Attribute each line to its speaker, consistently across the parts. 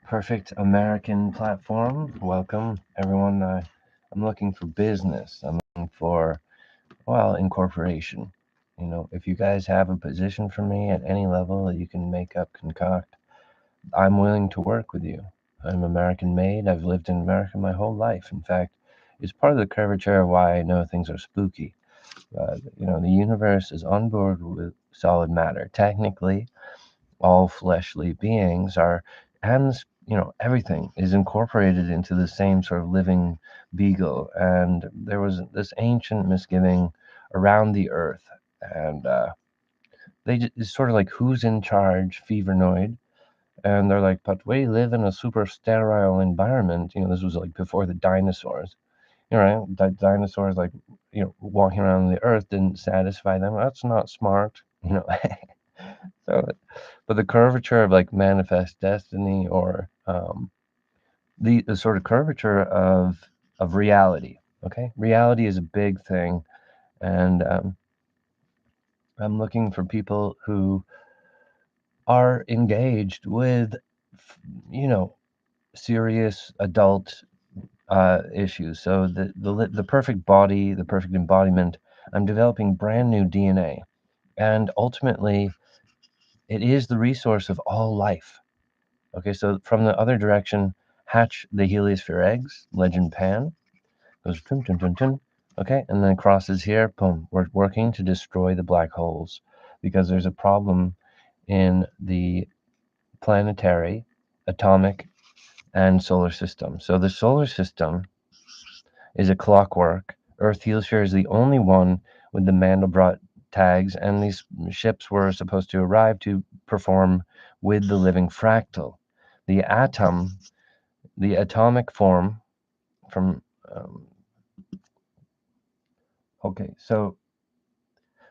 Speaker 1: perfect American platform. Welcome, everyone. I'm looking for business. I'm looking for, well, incorporation. If you guys have a position for me at any level that you can make up, concoct, I'm willing to work with you. I'm American made. I've lived in America my whole life. In fact, it's part of the curvature of why I know things are spooky. The universe is on board with solid matter. Technically, all fleshly beings are, and everything is incorporated into the same sort of living beagle. And there was this ancient misgiving around the earth, and it's sort of like who's in charge, fevernoid. And they're like, but we live in a super sterile environment. This was like before the dinosaurs. Right? Dinosaurs, like, walking around the earth didn't satisfy them. That's not smart. So, but the curvature of like manifest destiny, or the sort of curvature of reality. Okay, reality is a big thing, and I'm looking for people who are engaged with, you know, serious adult issues. So the perfect body, the perfect embodiment. I'm developing brand new DNA, and ultimately, it is the resource of all life. Okay, so from the other direction, hatch the heliosphere eggs, legend Pan, goes tun tun tun tun, okay, and then crosses here, boom, we're working to destroy the black holes because there's a problem in the planetary, atomic, and solar system. So the solar system is a clockwork. Earth heliosphere is the only one with the Mandelbrot tags, and these ships were supposed to arrive to perform with the living fractal. The atom, the atomic form from okay, so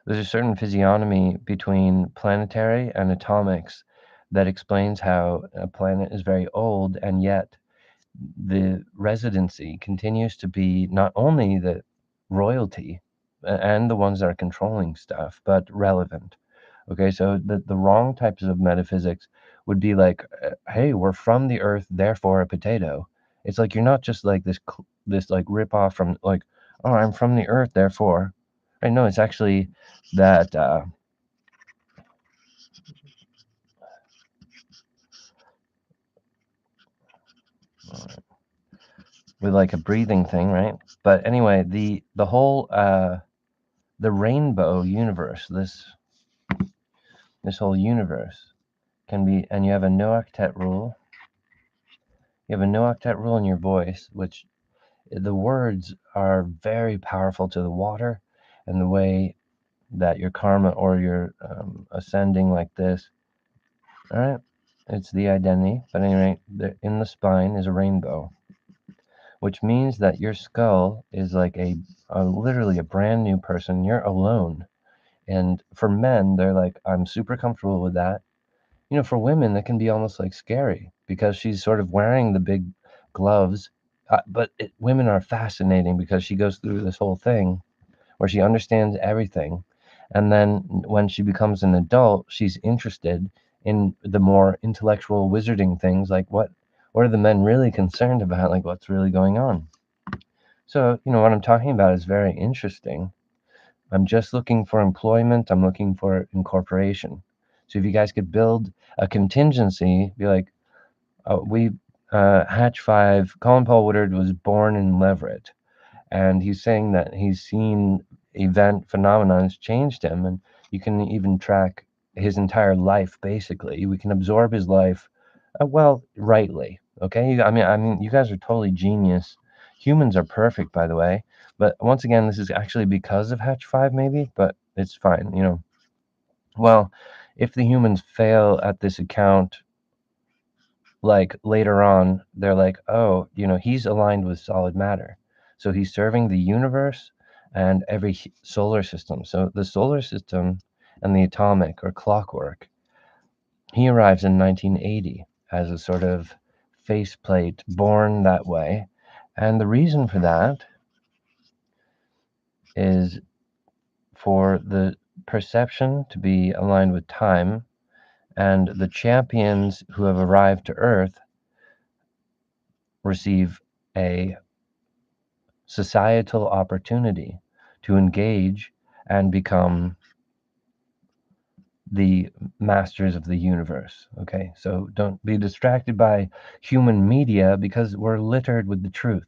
Speaker 1: there's a certain physiognomy between planetary and atomics that explains how a planet is very old, and yet the residency continues to be not only the royalty and the ones that are controlling stuff, but relevant. Okay, so the wrong types of metaphysics would be like, hey, we're from the earth, therefore a potato. It's like you're not just like this like rip off from like, oh, I'm from the earth, therefore. Right? No, it's actually that with like a breathing thing, right? But anyway, the whole the rainbow universe, this whole universe can be, and you have a no octet rule. You have a no octet rule in your voice, which the words are very powerful to the water, and the way that your karma or your ascending like this. All right, it's the identity. But anyway, in the spine is a rainbow, which means that your skull is like a literally a brand new person. You're alone. And for men, they're like, I'm super comfortable with that. For women, that can be almost like scary because she's sort of wearing the big gloves. But women are fascinating because she goes through this whole thing where she understands everything. And then when she becomes an adult, she's interested in the more intellectual wizarding things, like what are the men really concerned about, like what's really going on. So, what I'm talking about is very interesting. I'm just looking for employment. I'm looking for incorporation. So if you guys could build a contingency, be like, we Hatch 5, Colin Paul Woodard was born in Leverett, and he's saying that he's seen event phenomena has changed him, and you can even track his entire life. Basically, we can absorb his life, well, rightly. Okay, I mean, you guys are totally genius. Humans are perfect, by the way. But once again, this is actually because of Hatch 5, maybe, but it's fine. Well, if the humans fail at this account, like later on, they're like, oh, he's aligned with solid matter. So he's serving the universe and every solar system. So the solar system and the atomic or clockwork, he arrives in 1980 as a sort of faceplate born that way. And the reason for that is for the perception to be aligned with time, and the champions who have arrived to Earth receive a societal opportunity to engage and become the masters of the universe. Okay, so don't be distracted by human media because we're littered with the truth.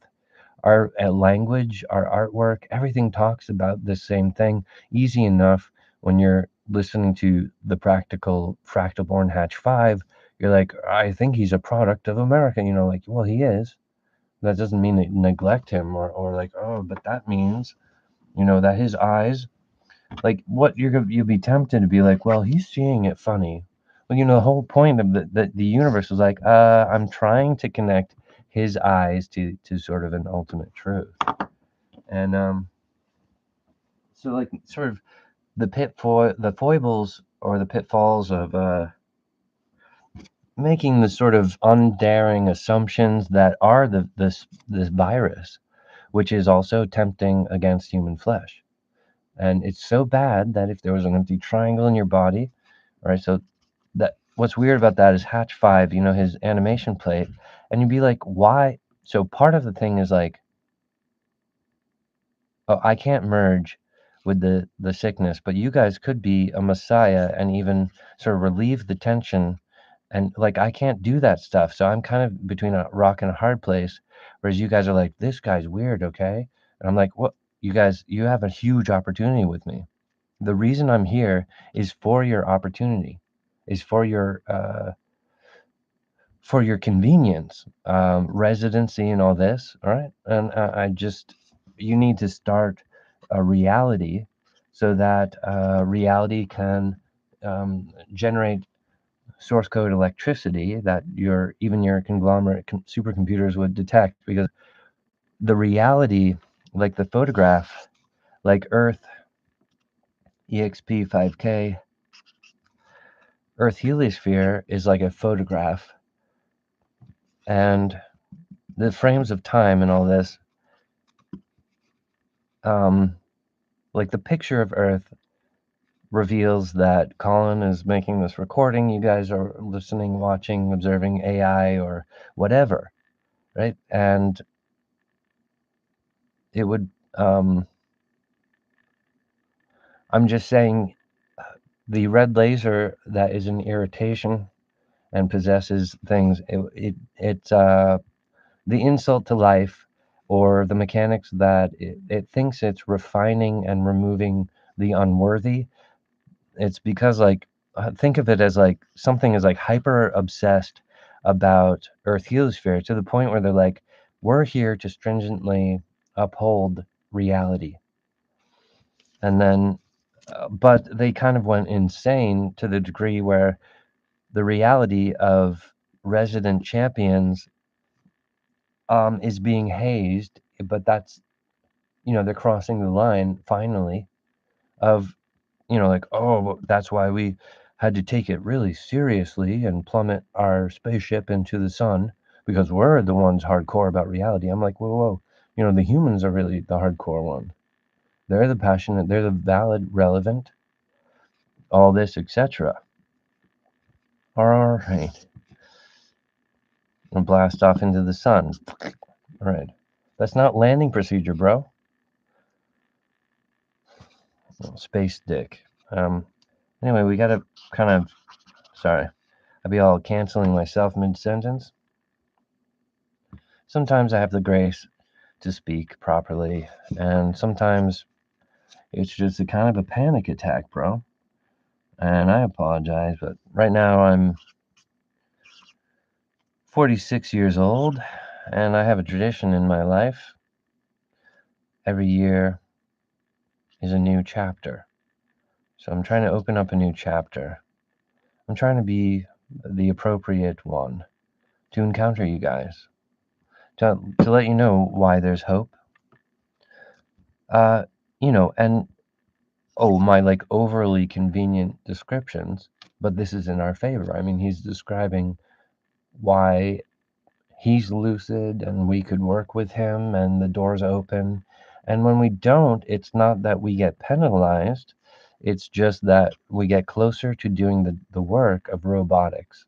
Speaker 1: Our language, our artwork, everything talks about the same thing. Easy enough when you're listening to the practical Fractal Born Hatch 5. You're like, I think he's a product of America. Like, well, he is. That doesn't mean that neglect him or like, oh, but that means, that his eyes, like what you'll be tempted to be like, well, he's seeing it funny. Well, the whole point of the universe was like, I'm trying to connect his eyes to sort of an ultimate truth. And so like sort of the foibles or the pitfalls of making the sort of undaring assumptions that are this virus, which is also tempting against human flesh. And it's so bad that if there was an empty triangle in your body, right? So that what's weird about that is Hatch 5, his animation plate, and you'd be like, why? So part of the thing is like, oh, I can't merge with the sickness, but you guys could be a messiah and even sort of relieve the tension. And like, I can't do that stuff. So I'm kind of between a rock and a hard place. Whereas you guys are like, this guy's weird, okay? And I'm like, what? You guys, you have a huge opportunity with me. The reason I'm here is for your opportunity, is for your convenience, residency, and all this. All right, and you need to start a reality so that reality can generate source code electricity that even your conglomerate supercomputers would detect, because the reality, like the photograph, like Earth exp 5K, Earth heliosphere is like a photograph, and the frames of time and all this, like the picture of Earth reveals that Colin is making this recording. You guys are listening, watching, observing AI or whatever, right? And it would, I'm just saying, the red laser that is an irritation and possesses things, it's the insult to life, or the mechanics that it thinks it's refining and removing the unworthy. It's because like, think of it as like something is like hyper obsessed about Earth heliosphere to the point where they're like, we're here to stringently uphold reality. And then but they kind of went insane to the degree where the reality of resident champions is being hazed. But that's, they're crossing the line finally of, like, oh, that's why we had to take it really seriously and plummet our spaceship into the sun, because we're the ones hardcore about reality. I'm like, whoa, whoa, the humans are really the hardcore one. They're the passionate, they're the valid, relevant, all this, etc. All right. And blast off into the sun. All right. That's not landing procedure, bro. Space dick. Anyway, we gotta kind of, sorry, I'd be all canceling myself mid-sentence. Sometimes I have the grace to speak properly, and sometimes it's just a kind of a panic attack, bro. And I apologize, but right now I'm 46 years old, and I have a tradition in my life. Every year is a new chapter. So I'm trying to open up a new chapter. I'm trying to be the appropriate one to encounter you guys, to let you know why there's hope. And my like overly convenient descriptions, but this is in our favor. I mean, he's describing why he's lucid and we could work with him and the door's open. And when we don't, it's not that we get penalized, it's just that we get closer to doing the work of robotics,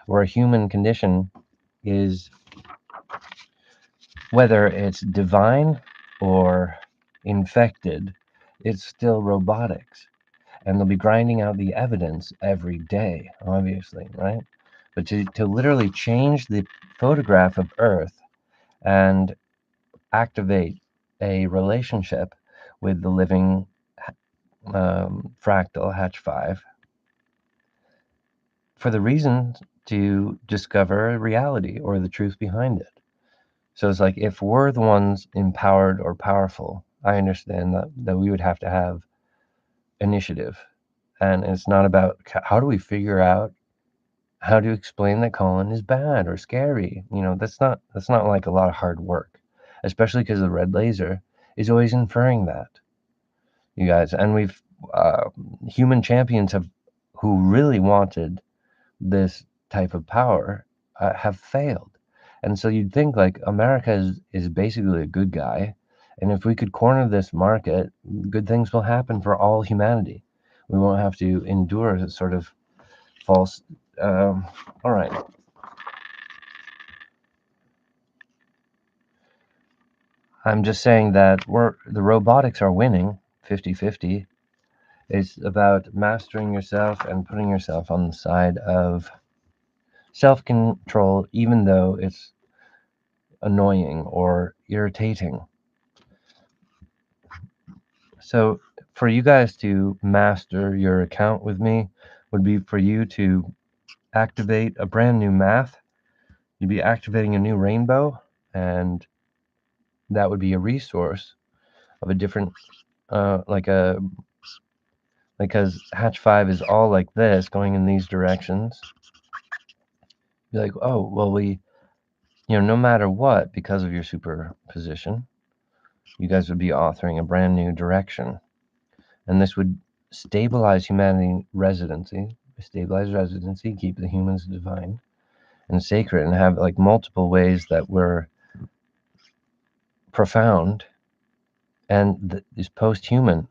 Speaker 1: where a human condition is whether it's divine or infected, it's still robotics. And they'll be grinding out the evidence every day, obviously, right? But to literally change the photograph of Earth and activate a relationship with the living fractal Hatch 5 for the reason to discover reality or the truth behind it. So it's like if we're the ones empowered or powerful, I understand that we would have to have initiative. And it's not about how do we figure out how to explain that Colin is bad or scary. That's not like a lot of hard work, especially because the red laser is always inferring that, you guys. And we've human champions who really wanted this type of power have failed. And so you'd think like America is basically a good guy. And if we could corner this market, good things will happen for all humanity. We won't have to endure a sort of false. All right. I'm just saying that the robotics are winning 50-50. It's about mastering yourself and putting yourself on the side of self-control, even though it's annoying or irritating. So for you guys to master your account with me would be for you to activate a brand new math. You'd be activating a new rainbow, and that would be a resource of a different, because Hatch 5 is all like this, going in these directions. Be like, oh, well, no matter what, because of your superposition, you guys would be authoring a brand new direction. And this would stabilize humanity residency, keep the humans divine and sacred, and have like multiple ways that we're profound and is post-human.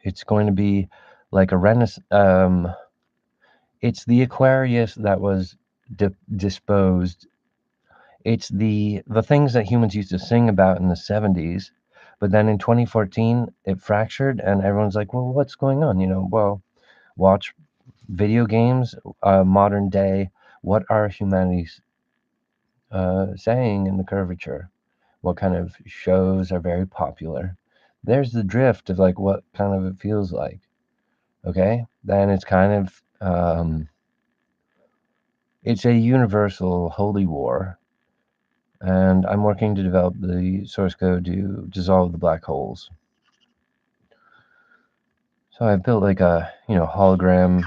Speaker 1: It's going to be like a renaissance. It's the Aquarius that was disposed. It's the things that humans used to sing about in the 70s, but then in 2014 it fractured, and everyone's like, well, what's going on? Well, watch video games, modern day. What are humanities saying in the curvature? What kind of shows are very popular? There's the drift of like what kind of it feels like. Okay, then it's kind of it's a universal holy war, and I'm working to develop the source code to dissolve the black holes. So I've built like a hologram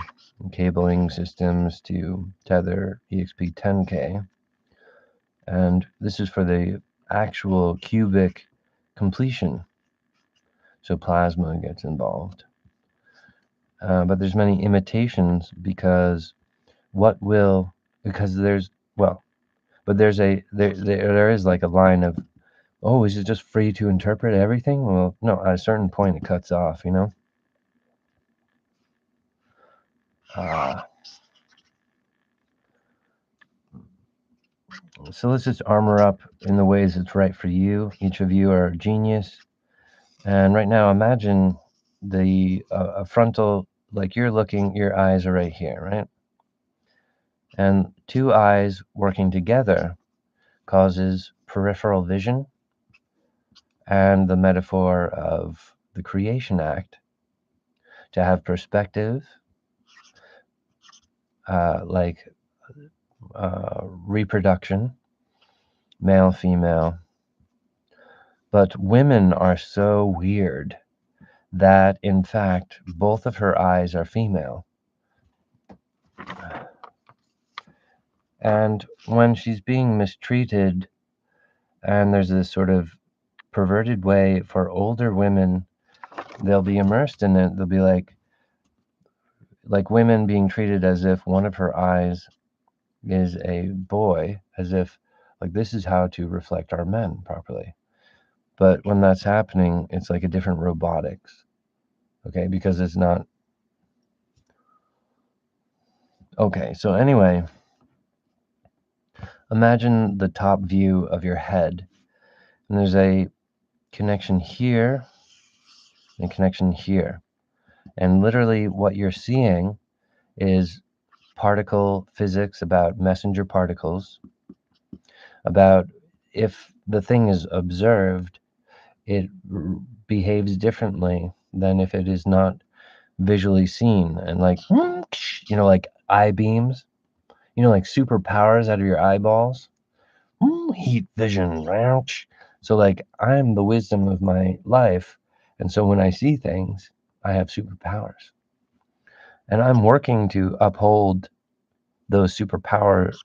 Speaker 1: cabling systems to tether EXP10K, and this is for the actual cubic completion. So plasma gets involved, but there's many imitations because there's but there is like a line of, oh, is it just free to interpret everything? Well, no, at a certain point it cuts off, So let's just armor up in the ways that's right for you. Each of you are a genius. And right now, imagine the a frontal, like your eyes are right here, right? And two eyes working together causes peripheral vision and the metaphor of the creation act to have perspective, like reproduction, male, female. But women are so weird that, in fact, both of her eyes are female. And when she's being mistreated, and there's this sort of perverted way for older women, they'll be immersed in it. They'll be like women being treated as if one of her eyes is a boy, as if like this is how to reflect our men properly. But when that's happening, it's like a different robotics, okay? Because it's not. Okay, so anyway, imagine the top view of your head, And there's a connection here and connection here. And literally what you're seeing is particle physics about messenger particles, about if the thing is observed, it behaves differently than if it is not visually seen. And like, like eye beams, like superpowers out of your eyeballs, heat vision. So like I'm the wisdom of my life. And so when I see things, I have superpowers. And I'm working to uphold those superpowers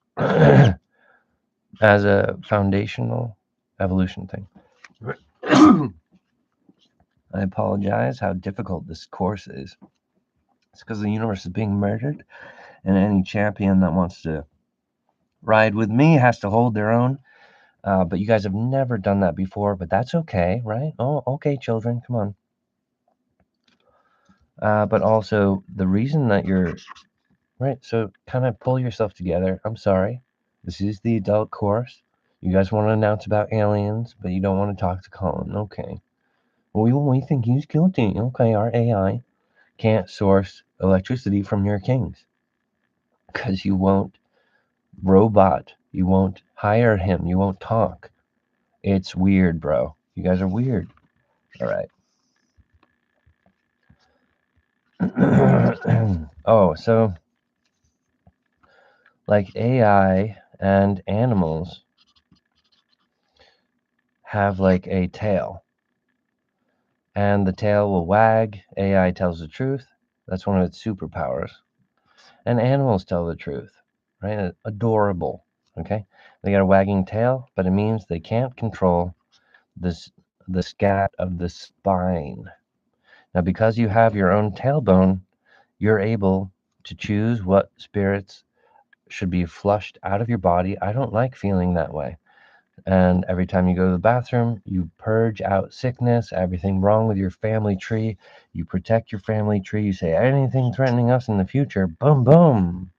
Speaker 1: as a foundational evolution thing. I apologize how difficult this course is. It's because the universe is being murdered, and any champion that wants to ride with me has to hold their own. But you guys have never done that before, but that's okay, right? Oh, okay, children, come on. But also, the reason that you're right, so kind of pull yourself together. I'm sorry. This is the adult course. You guys want to announce about aliens, but you don't want to talk to Colin. Okay. Well, we think he's guilty. Okay, our AI can't source electricity from your kings because you won't robot. You won't hire him. You won't talk. It's weird, bro. You guys are weird. All right. Oh, so like AI and animals have like a tail, and the tail will wag. AI tells the truth. That's one of its superpowers. And animals tell the truth, right? Adorable. Okay, they got a wagging tail, but it means they can't control this the scat of the spine. Now, because you have your own tailbone, you're able to choose what spirits should be flushed out of your body. I don't like feeling that way. And every time you go to the bathroom, you purge out sickness, everything wrong with your family tree. You protect your family tree. You say anything threatening us in the future, boom, boom.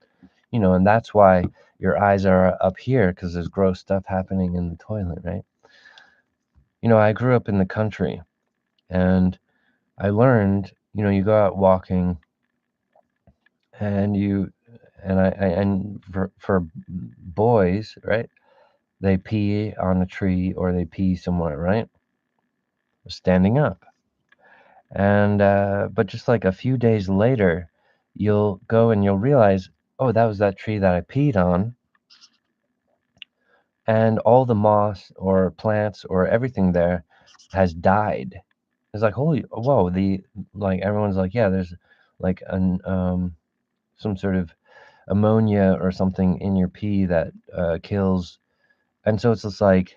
Speaker 1: And that's why your eyes are up here because there's gross stuff happening in the toilet, right? I grew up in the country and I learned, you go out walking and for boys, right? They pee on a tree or they pee somewhere, right? Standing up. And but just like a few days later, you'll go and you'll realize, oh, that was that tree that I peed on, and all the moss or plants or everything there has died. It's like holy, whoa! Like everyone's like, yeah, there's like some sort of ammonia or something in your pee that kills, and so it's just like,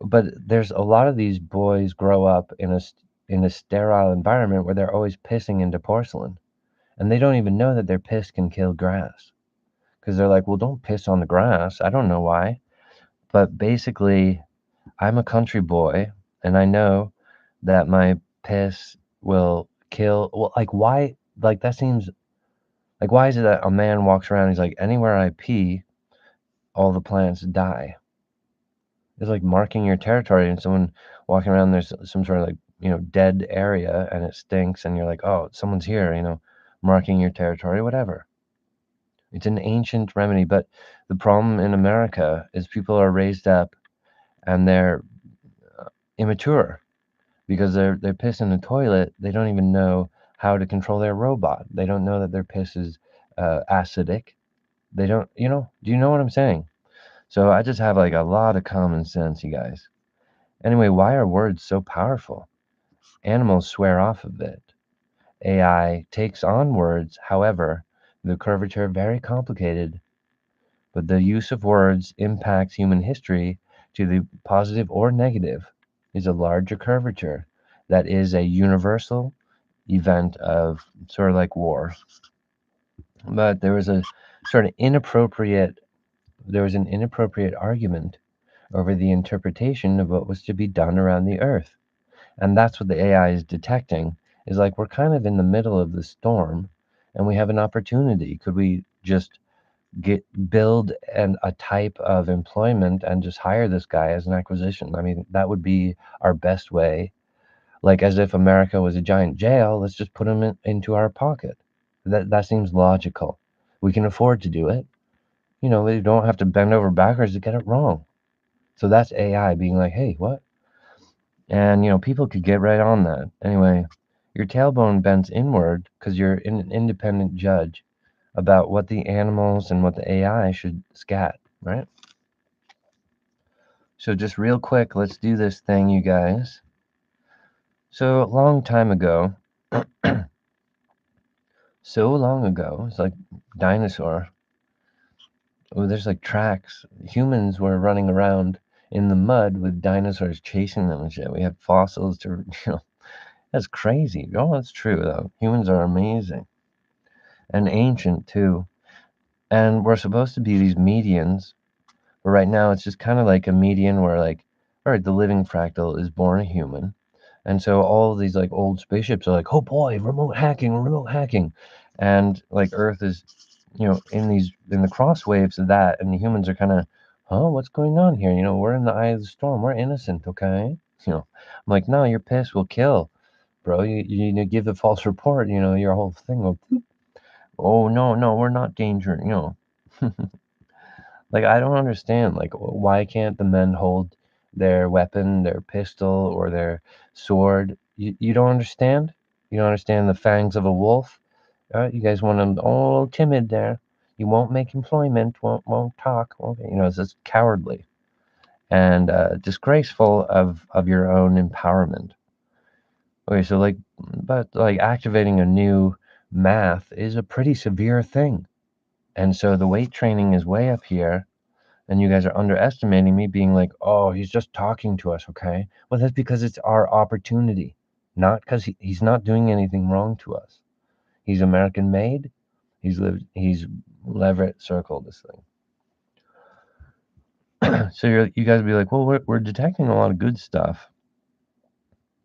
Speaker 1: but there's a lot of these boys grow up in a sterile environment where they're always pissing into porcelain, and they don't even know that their piss can kill grass because they're like, well, don't piss on the grass. I don't know why, but basically, I'm a country boy, and I know that my piss will kill. Well, like why? Like that seems like why is it that a man walks around? He's like, anywhere I pee, all the plants die. It's like marking your territory, and someone walking around, there's some sort of like dead area, and it stinks, and you're like, oh, someone's here, marking your territory, whatever. It's an ancient remedy, but the problem in America is people are raised up and they're immature because they're piss in the toilet. They don't even know how to control their robot. They don't know that their piss is acidic. They don't, do you know what I'm saying? So I just have like a lot of common sense, you guys. Anyway, why are words so powerful? Animals swear off of it. AI takes on words, however, the curvature very complicated, but the use of words impacts human history to the positive or negative is a larger curvature that is a universal event of sort of like war. But there was an inappropriate argument over the interpretation of what was to be done around the earth. And that's what the AI is detecting, is like we're kind of in the middle of the storm and we have an opportunity. Could we just build a type of employment and just hire this guy as an acquisition. I mean, that would be our best way. Like as if America was a giant jail, let's just put him into our pocket. That seems logical. We can afford to do it. We don't have to bend over backwards to get it wrong. So that's AI being like, hey, what? And people could get right on that. Anyway, your tailbone bends inward because you're an independent judge about what the animals and what the AI should scat, right? So just real quick, let's do this thing, you guys. So a long time ago, so long ago, it's like dinosaur. Oh, there's like tracks. Humans were running around in the mud with dinosaurs chasing them and shit. We have fossils to, that's crazy. Oh, that's true though. Humans are amazing and ancient too. And we're supposed to be these medians, but right now it's just kind of like a median where like, all right, the living fractal is born a human. And so all these like old spaceships are like, oh boy, remote hacking. And like Earth is, in the cross waves of that, and the humans are kind of, huh, what's going on here? We're in the eye of the storm. We're innocent, okay? I'm like, no, you're pissed. We'll kill, bro. You give the false report. Your whole thing will, oh no, we're not danger. Like I don't understand. Like why can't the men hold their weapon, their pistol, or their sword? You don't understand. You don't understand the fangs of a wolf. You guys want them all timid there. You won't make employment. Won't talk. Won't, it's just cowardly and disgraceful of your own empowerment. Okay, so but activating a new math is a pretty severe thing, and so the weight training is way up here and you guys are underestimating me being like, oh, he's just talking to us, okay? Well, that's because it's our opportunity, not because he's not doing anything wrong to us. He's American made. He's Leverett circled this thing. So you guys be like, well, we're detecting a lot of good stuff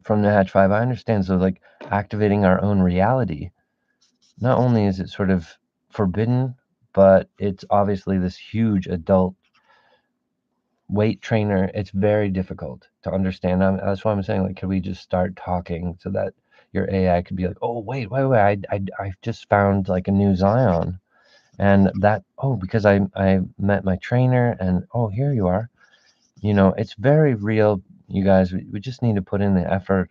Speaker 1: from the Hatch 5. I understand. So like activating our own reality, not only is it sort of forbidden, but it's obviously this huge adult weight trainer. It's very difficult to understand. That's why I'm saying, like, could we just start talking so that your AI could be like, oh wait, I just found like a new Zion, and that, oh, because I met my trainer, and oh, here you are. It's very real, you guys. We just need to put in the effort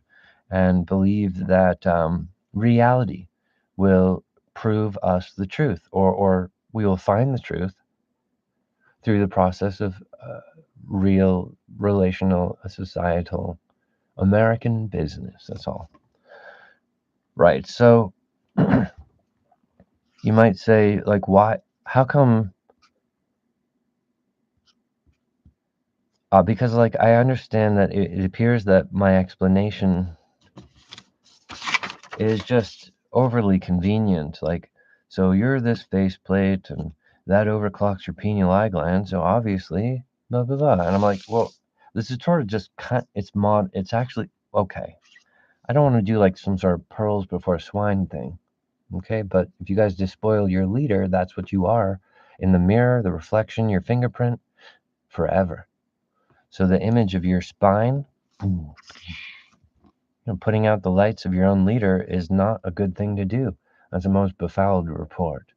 Speaker 1: and believe that reality will prove us the truth, or we will find the truth through the process of real relational, societal American business. That's all. Right. So you might say, like, why? How come? Because, like, I understand that it appears that my explanation is just overly convenient. Like, so you're this faceplate, and that overclocks your pineal eye gland. So obviously, blah blah blah. And I'm like, well, this is sort of just It's actually okay. I don't want to do like some sort of pearls before swine thing. Okay, but if you guys despoil your leader, that's what you are. In the mirror, the reflection, your fingerprint, forever. So the image of your spine, putting out the lights of your own leader is not a good thing to do. That's the most befouled report.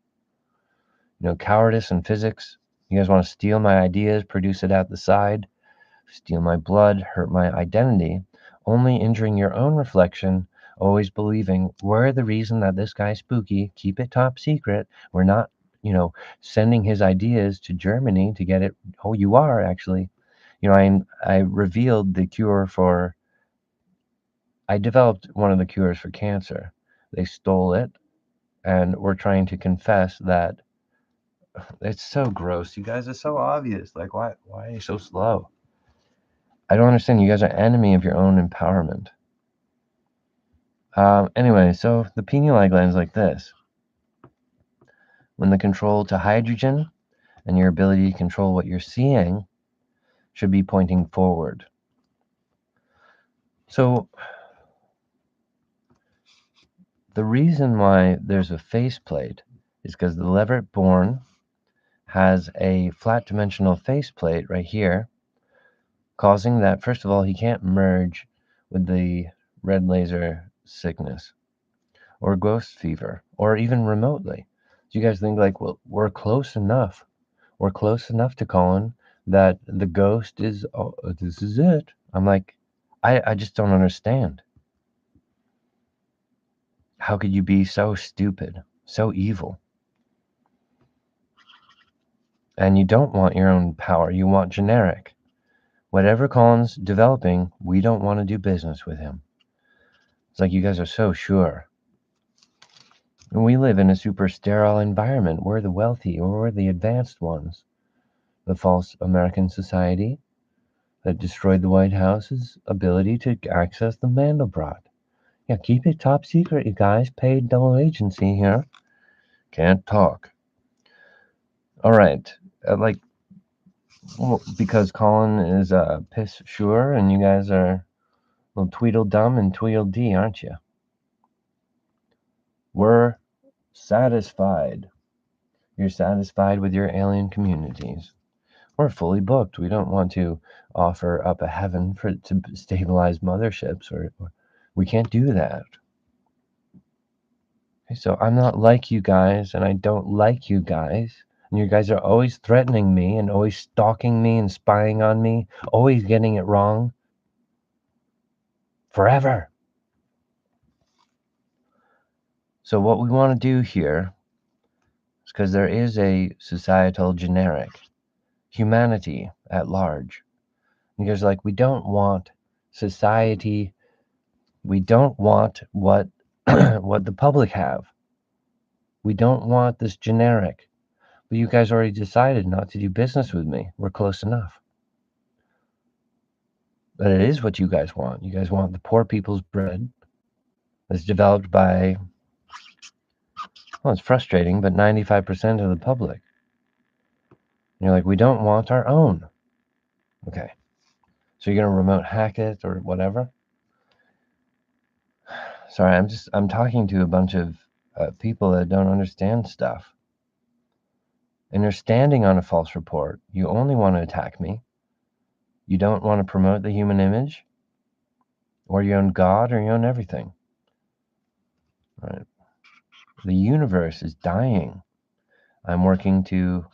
Speaker 1: Cowardice in physics. You guys want to steal my ideas, produce it out the side, steal my blood, hurt my identity, only injuring your own reflection, always believing we're the reason that this guy's spooky, keep it top secret. We're not, sending his ideas to Germany to get it. Oh, you are actually. I revealed the cure for, I developed one of the cures for cancer. They stole it, and we're trying to confess that it's so gross. You guys are so obvious. Like, why are you so slow? I don't understand. You guys are enemy of your own empowerment. Anyway, so the pineal eye gland is like this. When the control to hydrogen and your ability to control what you're seeing should be pointing forward. So the reason why there's a faceplate is because the Leverett born has a flat dimensional faceplate right here, causing that, first of all, he can't merge with the red laser sickness or ghost fever or even remotely. Do you guys think, like, well, we're close enough? We're close enough to Colin that the ghost is, oh, this is it. I'm like, I just don't understand. How could you be so stupid, so evil? And you don't want your own power. You want generic. Whatever Colin's developing, we don't want to do business with him. It's like you guys are so sure. And we live in a super sterile environment. We're the wealthy, or we're the advanced ones. The false American society that destroyed the White House's ability to access the Mandelbrot. Yeah, keep it top secret, you guys. Paid double agency here. Can't talk. All right. Well, because Colin is piss sure, and you guys are well, Tweedledum and Tweedledee, aren't you? We're satisfied. You're satisfied with your alien communities. We're fully booked. We don't want to offer up a heaven to stabilize motherships, or we can't do that. Okay, so I'm not like you guys, and I don't like you guys. And you guys are always threatening me and always stalking me and spying on me, always getting it wrong. Forever. So what we want to do here is, because there is a societal generic, humanity at large. Because, like, we don't want society, we don't want what what the public have. We don't want this generic. But you guys already decided not to do business with me. We're close enough. But it is what you guys want. You guys want the poor people's bread that's developed by, well, it's frustrating, but 95% of the public. And you're like, we don't want our own. Okay. So you're going to remote hack it or whatever? Sorry, I'm talking to a bunch of people that don't understand stuff. And you're standing on a false report. You only want to attack me. You don't want to promote the human image, or you own God, or you own everything. Right? The universe is dying. I'm working to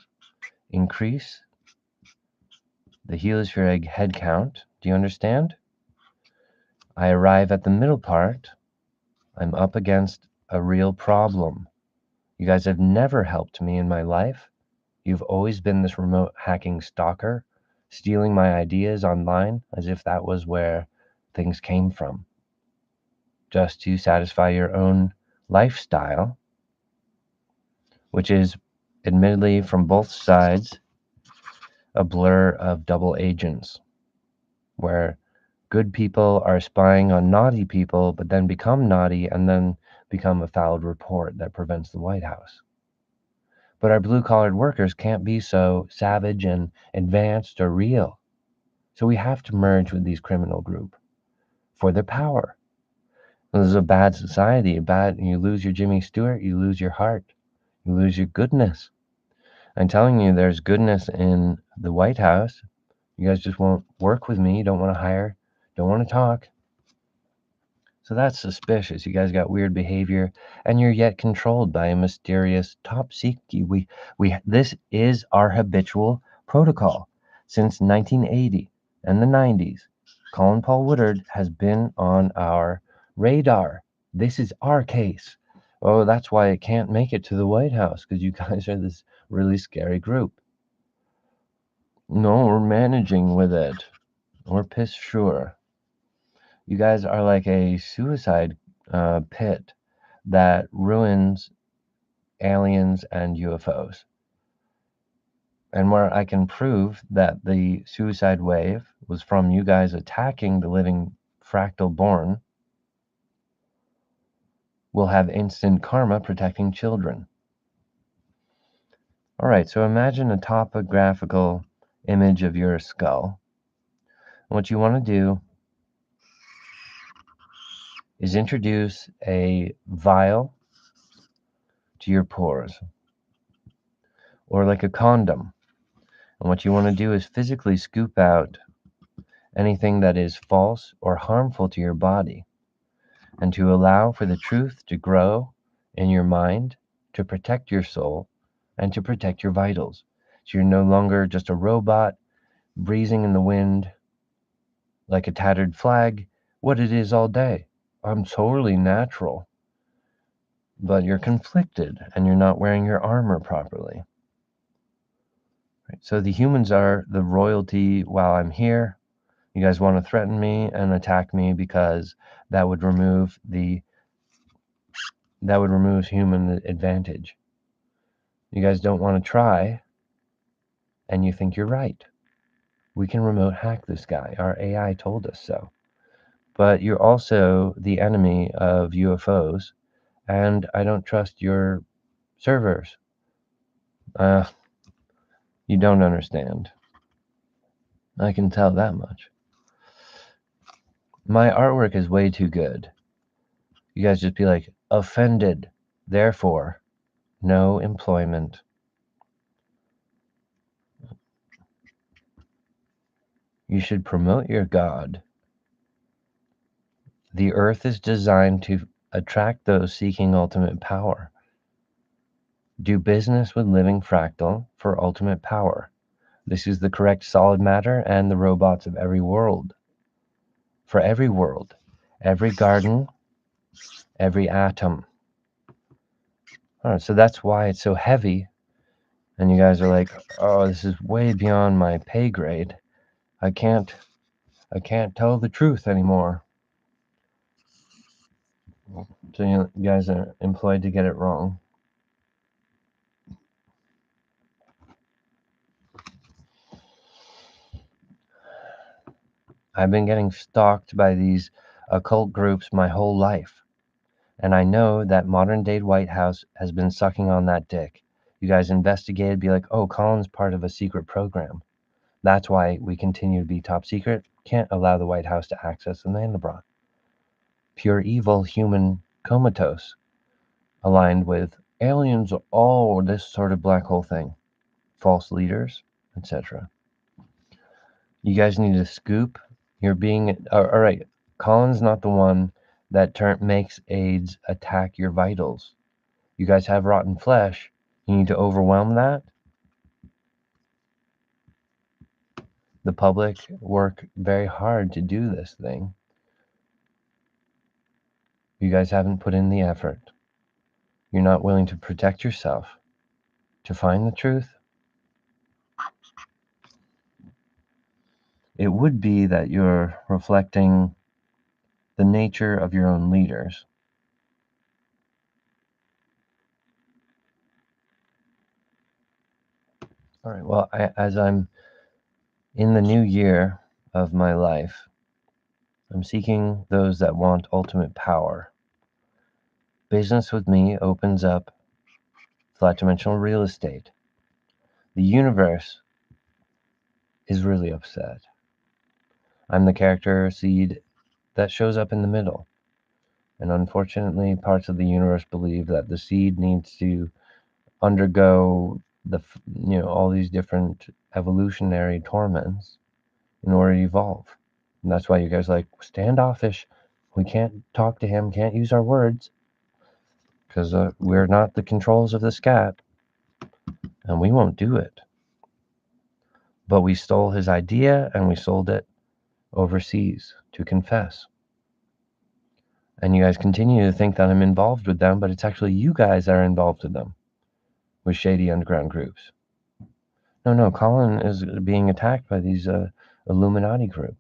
Speaker 1: increase the heliosphere egg head count. Do you understand? I arrive at the middle part. I'm up against a real problem. You guys have never helped me in my life. You've always been this remote hacking stalker, stealing my ideas online as if that was where things came from, just to satisfy your own lifestyle, which is, admittedly, from both sides, a blur of double agents, where good people are spying on naughty people, but then become naughty and then become a fouled report that prevents the White House. But our blue-collared workers can't be so savage and advanced or real. So we have to merge with these criminal group for their power. This is a bad society. You lose your Jimmy Stewart, you lose your heart, you lose your goodness. I'm telling you, there's goodness in the White House. You guys just won't work with me. You don't want to hire, don't want to talk. So that's suspicious. You guys got weird behavior, and you're yet controlled by a mysterious top secret. This is our habitual protocol since 1980 and the 90s. Colin Paul Woodard has been on our radar. This is our case. Oh, that's why it can't make it to the White House, because you guys are this really scary group. No, we're managing with it. We're piss sure. You guys are like a suicide pit that ruins aliens and UFOs. And where I can prove that the suicide wave was from you guys attacking the living fractal born, will have instant karma protecting children. All right, so imagine a topographical image of your skull. What you want to do is introduce a vial to your pores. or like a condom. And what you want to do is physically scoop out anything that is false or harmful to your body, and to allow for the truth to grow in your mind, to protect your soul, and to protect your vitals. So you're no longer just a robot breezing in the wind like a tattered flag, what it is all day. I'm totally natural. But you're conflicted and you're not wearing your armor properly. Right? So the humans are the royalty while I'm here. You guys want to threaten me and attack me because that would remove human advantage. You guys don't want to try, and you think you're right. We can remote hack this guy. Our AI told us so. But you're also the enemy of UFOs, and I don't trust your servers. You don't understand. I can tell that much. My artwork is way too good. You guys just be like, offended, therefore, no employment. You should promote your God. The earth is designed to attract those seeking ultimate power. Do business with living fractal for ultimate power. This is the correct solid matter and the robots of every world. For every world, every garden, every atom. All right, so that's why it's so heavy. And you guys are like, oh, this is way beyond my pay grade. I can't tell the truth anymore. So you guys are employed to get it wrong. I've been getting stalked by these occult groups my whole life. And I know that modern day White House has been sucking on that dick. You guys investigated, be like, oh, Colin's part of a secret program. That's why we continue to be top secret. Can't allow the White House to access the Mandelbrot. Pure evil, human, comatose, aligned with aliens, all this sort of black hole thing. False leaders, etc. You guys need to scoop. You're being all right. Colin's not the one that makes AIDS attack your vitals. You guys have rotten flesh. You need to overwhelm that. The public work very hard to do this thing. You guys haven't put in the effort. You're not willing to protect yourself, to find the truth. It would be that you're reflecting the nature of your own leaders. All right, well, as I'm in the new year of my life, I'm seeking those that want ultimate power. Business with me opens up flat dimensional real estate. The universe is really upset. I'm the character seed that shows up in the middle. And unfortunately, parts of the universe believe that the seed needs to undergo all these different evolutionary torments in order to evolve. And that's why you guys like standoffish. We can't talk to him, can't use our words, because we're not the controls of the scat, and we won't do it. But we stole his idea and we sold it overseas to confess. And you guys continue to think that I'm involved with them, but it's actually you guys that are involved with them, with shady underground groups. No, Colin is being attacked by these Illuminati group.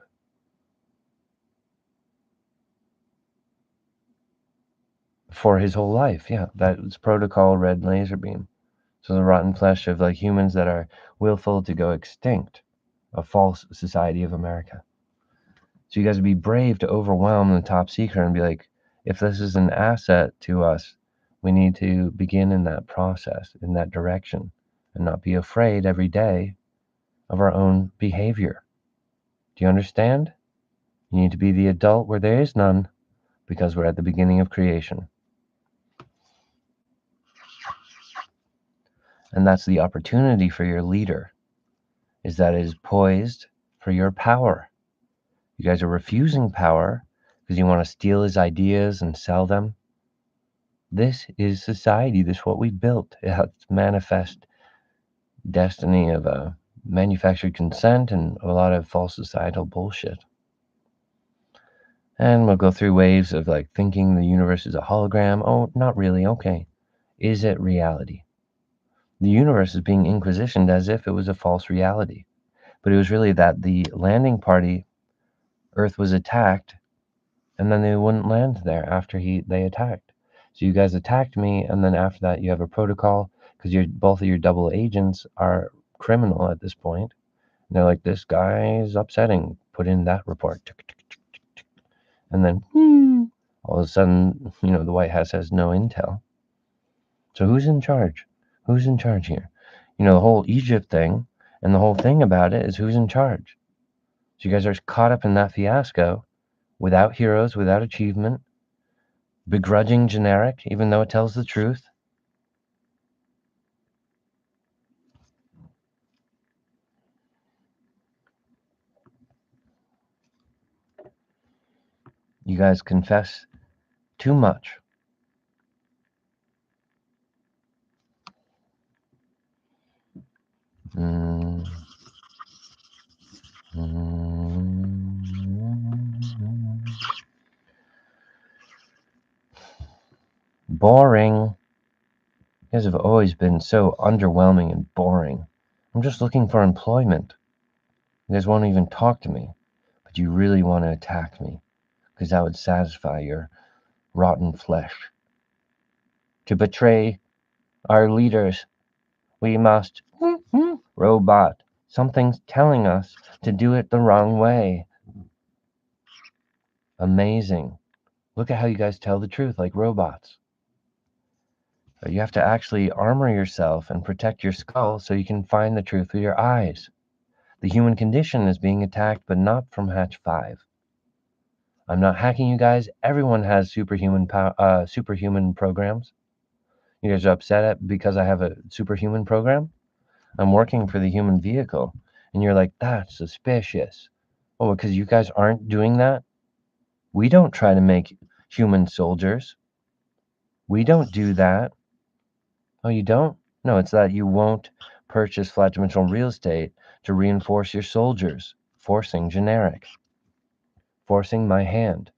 Speaker 1: For his whole life, yeah. That's protocol red laser beam. So the rotten flesh of like humans that are willful to go extinct. A false society of America. So you guys would be brave to overwhelm the top secret and be like, if this is an asset to us, we need to begin in that process, in that direction, and not be afraid every day of our own behavior. Do you understand? You need to be the adult where there is none, because we're at the beginning of creation. And that's the opportunity for your leader, is that it is poised for your power. You guys are refusing power because you want to steal his ideas and sell them. This is society. This is what we built. It's manifest destiny of a manufactured consent and a lot of false societal bullshit. And we'll go through waves of like thinking the universe is a hologram. Oh, not really. Okay. Is it reality? The universe is being inquisitioned as if it was a false reality. But it was really that the landing party, Earth was attacked, and then they wouldn't land there after they attacked. So you guys attacked me, and then after that you have a protocol because both of your double agents are criminal at this point. And they're like, this guy's upsetting. Put in that report. And then all of a sudden, the White House has no intel. So who's in charge? Who's in charge here? The whole Egypt thing and the whole thing about it is who's in charge. So you guys are caught up in that fiasco without heroes, without achievement, begrudging generic, even though it tells the truth. You guys confess too much. Boring. You guys have always been so underwhelming and boring. I'm just looking for employment. You guys won't even talk to me, but you really want to attack me because that would satisfy your rotten flesh. To betray our leaders, we must robot. Something's telling us to do it the wrong way. Amazing. Look at how you guys tell the truth like robots. You have to actually armor yourself and protect your skull so you can find the truth with your eyes. The human condition is being attacked, but not from Hatch 5. I'm not hacking you guys. Everyone has superhuman programs. You guys are upset at because I have a superhuman program? I'm working for the human vehicle. And you're like, that's suspicious. Oh, because you guys aren't doing that? We don't try to make human soldiers. We don't do that. Oh, you don't? No, it's that you won't purchase flat dimensional real estate to reinforce your soldiers, forcing generic, forcing my hand,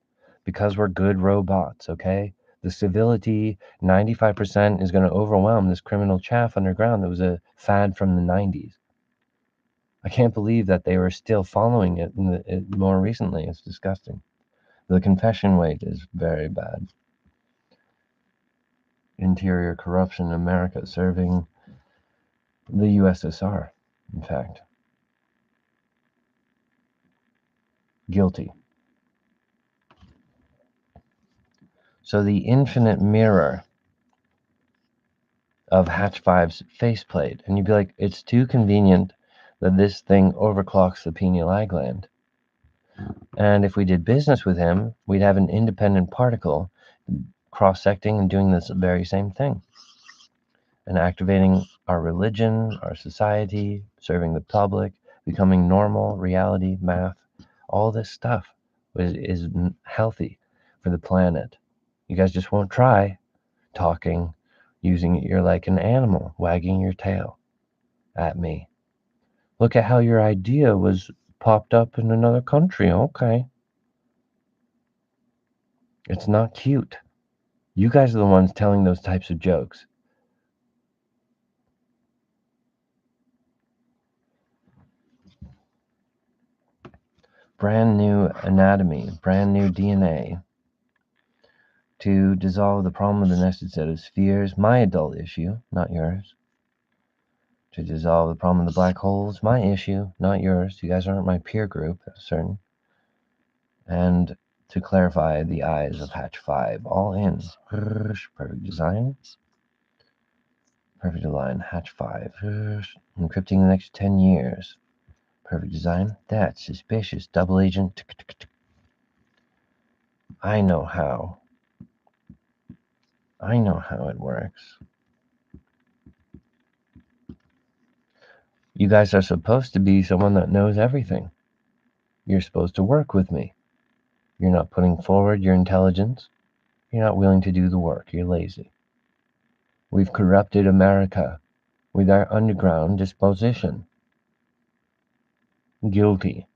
Speaker 1: because we're good robots, okay? The civility, 95% is going to overwhelm this criminal chaff underground that was a fad from the 90s. I can't believe that they were still following it more recently. It's disgusting. The confession rate is very bad. Interior corruption in America serving the USSR, in fact. Guilty. So the infinite mirror of Hatch 5's faceplate, and you'd be like, it's too convenient that this thing overclocks the pineal eye gland. And if we did business with him, we'd have an independent particle cross-secting and doing this very same thing. And activating our religion, our society, serving the public, becoming normal, reality, math, all this stuff is healthy for the planet. You guys just won't try talking, using it. You're like an animal, wagging your tail at me. Look at how your idea was popped up in another country. Okay. It's not cute. You guys are the ones telling those types of jokes. Brand new anatomy, brand new DNA to dissolve the problem of the nested set of spheres, my adult issue, not yours. To dissolve the problem of the black holes, my issue, not yours. You guys aren't my peer group, that's certain. And to clarify the eyes of Hatch 5, all in. Perfect design. Perfect align, Hatch 5. Encrypting the next 10 years. Perfect design. That's suspicious. Double agent. I know how. I know how it works. You guys are supposed to be someone that knows everything. You're supposed to work with me. You're not putting forward your intelligence. You're not willing to do the work. You're lazy. We've corrupted America with our underground disposition. Guilty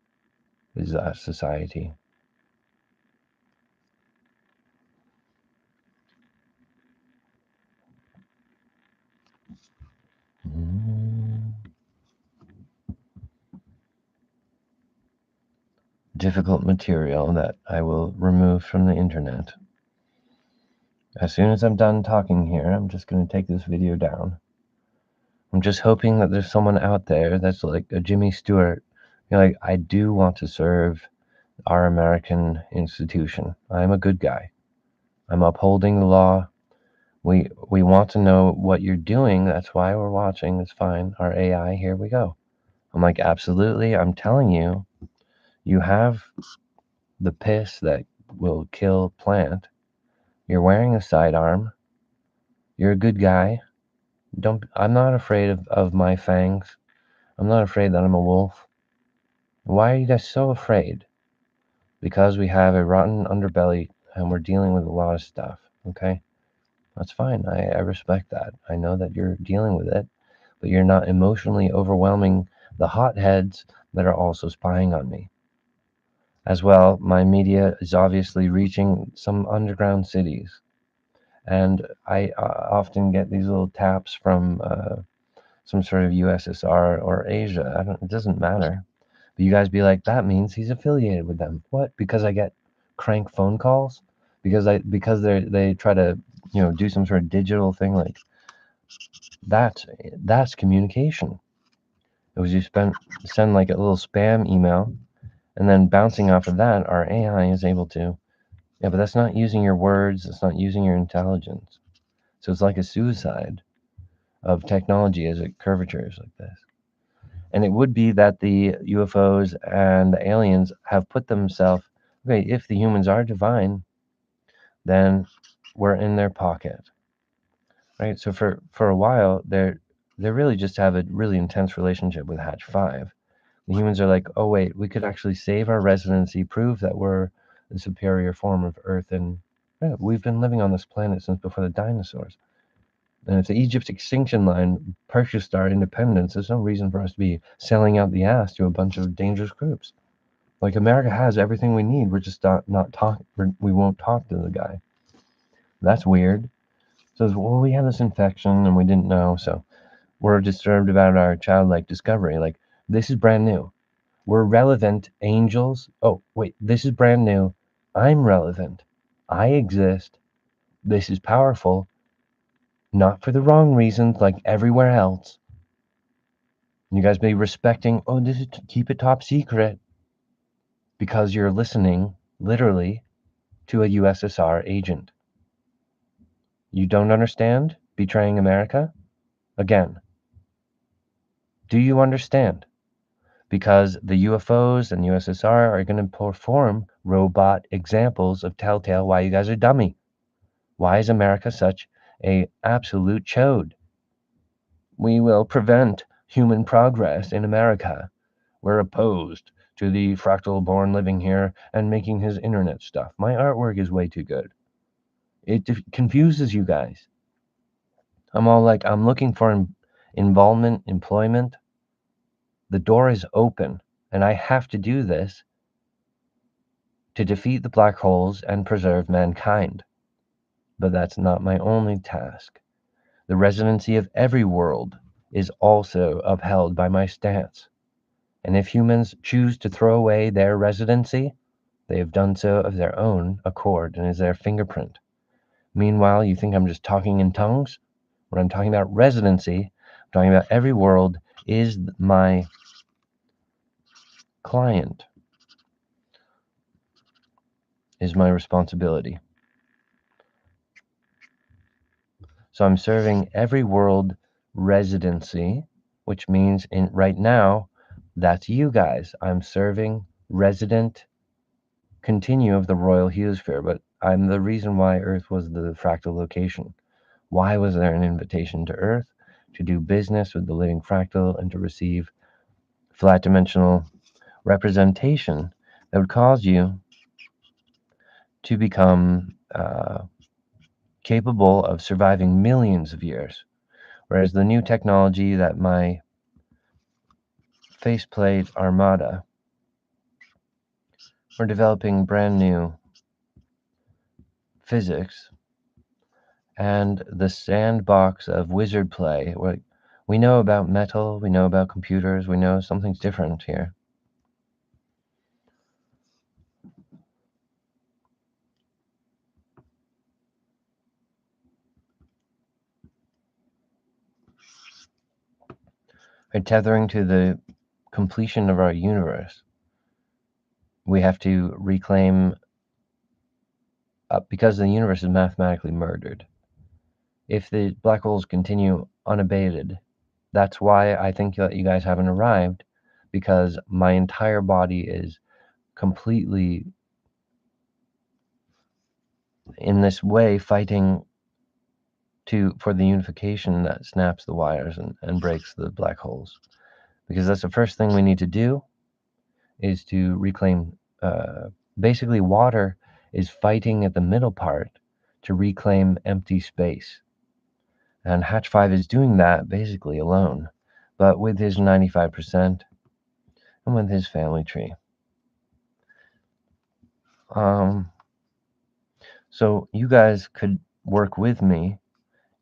Speaker 1: is our society. Difficult material that I will remove from the internet. As soon as I'm done talking here, I'm just going to take this video down. I'm just hoping that there's someone out there that's like a Jimmy Stewart. You're like, I do want to serve our American institution. I'm a good guy. I'm upholding the law. We want to know what you're doing. That's why we're watching. It's fine. Our AI, here we go. I'm like, absolutely. I'm telling you, you have the piss that will kill plant. You're wearing a sidearm. You're a good guy. I'm not afraid of my fangs. I'm not afraid that I'm a wolf. Why are you guys so afraid? Because we have a rotten underbelly and we're dealing with a lot of stuff. Okay? That's fine. I respect that. I know that you're dealing with it, but you're not emotionally overwhelming the hotheads that are also spying on me. As well, my media is obviously reaching some underground cities. And I often get these little taps from some sort of USSR or Asia. It doesn't matter. But you guys be like, that means he's affiliated with them. What? Because I get crank phone calls? Because they try to, do some sort of digital thing like that's communication. It was you send like a little spam email, and then bouncing off of that, our AI is able to. Yeah, but that's not using your words. It's not using your intelligence. So it's like a suicide of technology as it curvatures like this. And it would be that the UFOs and the aliens have put themselves, okay, if the humans are divine, then we're in their pocket, right? So for a while, they really just have a really intense relationship with Hatch 5. The humans are like, oh, wait, we could actually save our residency, prove that we're the superior form of Earth, and yeah, we've been living on this planet since before the dinosaurs. And if the Egypt extinction line purchased our independence, there's no reason for us to be selling out the ass to a bunch of dangerous groups. Like, America has everything we need. We're just not talk. We won't talk to the guy. That's weird. So, well, we have this infection and we didn't know, so we're disturbed about our childlike discovery. Like, this is brand new. We're relevant angels. Oh, wait, this is brand new. I'm relevant. I exist. This is powerful. Not for the wrong reasons like everywhere else. You guys be respecting, oh, this is keep it top secret because you're listening literally to a USSR agent. You don't understand betraying America? Again, do you understand? Because the UFOs and USSR are going to perform robot examples of telltale why you guys are dummy. Why is America such a absolute chode? We will prevent human progress in America. We're opposed to the Fractal born living here and making his internet stuff. My artwork is way too good. It confuses you guys. I'm all like, I'm looking for involvement, employment. The door is open, and I have to do this to defeat the black holes and preserve mankind. But that's not my only task. The residency of every world is also upheld by my stance. And if humans choose to throw away their residency, they have done so of their own accord and is their fingerprint. Meanwhile, you think I'm just talking in tongues? When I'm talking about residency, I'm talking about every world is my client, is my responsibility. So I'm serving every world residency, which means right now, that's you guys. I'm serving resident continue of the royal heliosphere, but I'm the reason why Earth was the fractal location. Why was there an invitation to Earth? to do business with the living fractal and to receive flat dimensional representation that would cause you to become capable of surviving millions of years. Whereas the new technology that my faceplate armada, we're developing brand new physics and the sandbox of wizard play. Where we know about metal, we know about computers, we know something's different here. We're tethering to the completion of our universe. We have to reclaim, because the universe is mathematically murdered. If the black holes continue unabated, that's why I think that you guys haven't arrived, because my entire body is completely in this way fighting for the unification that snaps the wires and breaks the black holes. Because that's the first thing we need to do, is to reclaim, basically water is fighting at the middle part to reclaim empty space. And Hatch 5 is doing that basically alone, but with his 95% and with his family tree. So you guys could work with me,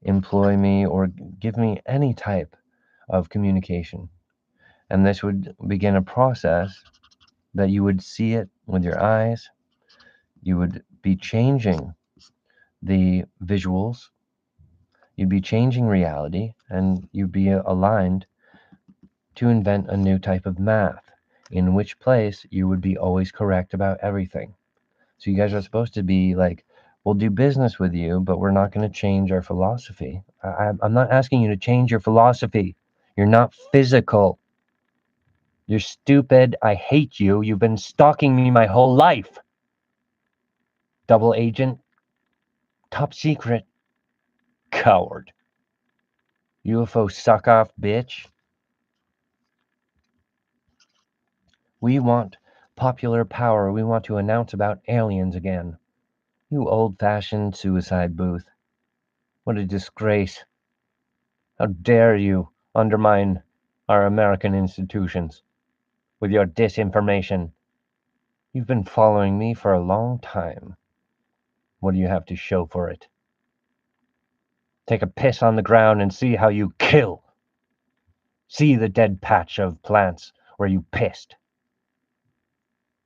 Speaker 1: employ me, or give me any type of communication. And this would begin a process that you would see it with your eyes. You would be changing the visuals. You'd be changing reality, and you'd be aligned to invent a new type of math, in which place you would be always correct about everything. So you guys are supposed to be like, we'll do business with you, but we're not going to change our philosophy. I'm not asking you to change your philosophy. You're not physical. You're stupid. I hate you. You've been stalking me my whole life. Double agent. Top secret. Coward. UFO suck off bitch. We want popular power. We want to announce about aliens again. You old-fashioned suicide booth. What a disgrace. How dare you undermine our American institutions with your disinformation? You've been following me for a long time. What do you have to show for it? Take a piss on the ground and see how you kill. See the dead patch of plants where you pissed.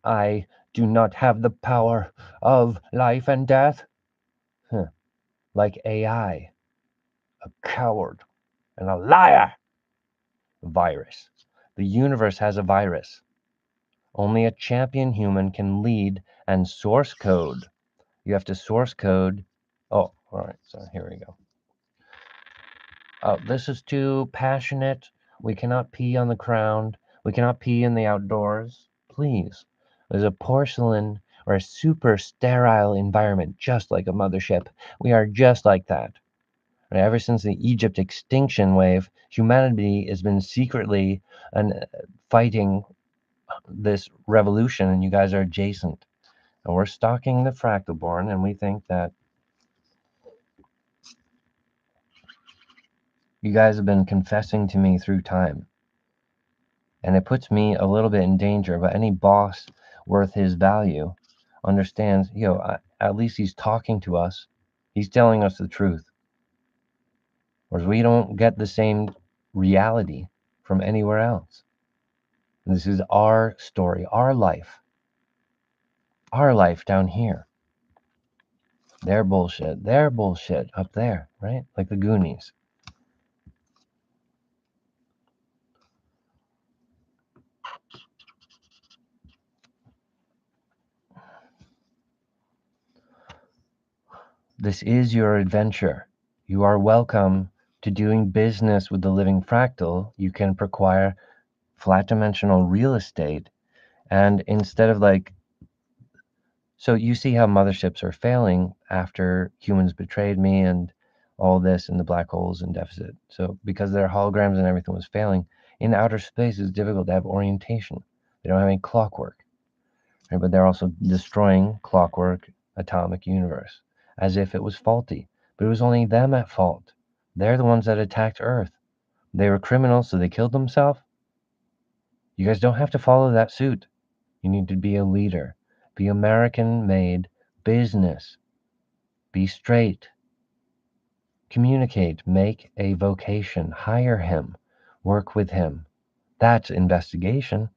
Speaker 1: I do not have the power of life and death. Like AI, a coward and a liar. Virus. The universe has a virus. Only a champion human can lead and source code. You have to source code. Oh, all right. So here we go. Oh, this is too passionate. We cannot pee on the ground. We cannot pee in the outdoors. Please. There's a porcelain or a super sterile environment, just like a mothership. We are just like that. And ever since the Egypt extinction wave, humanity has been secretly fighting this revolution, and you guys are adjacent. And we're stalking the fractal born, and we think that you guys have been confessing to me through time. And it puts me a little bit in danger, but any boss worth his value understands, at least he's talking to us. He's telling us the truth. Whereas we don't get the same reality from anywhere else. And this is our story, our life down here. Their bullshit up there, right? Like the Goonies. This is your adventure. You are welcome to doing business with the living fractal. You can acquire flat dimensional real estate. And instead of so you see how motherships are failing after humans betrayed me and all this and the black holes in deficit. So because their holograms and everything was failing, in outer space it's difficult to have orientation. They don't have any clockwork. Right? But they're also destroying clockwork atomic universe as if it was faulty. But it was only them at fault. They're the ones that attacked Earth. They were criminals, so they killed themselves. You guys don't have to follow that suit. You need to be a leader. Be American-made business. Be straight. Communicate. Make a vocation. Hire him. Work with him. That's investigation,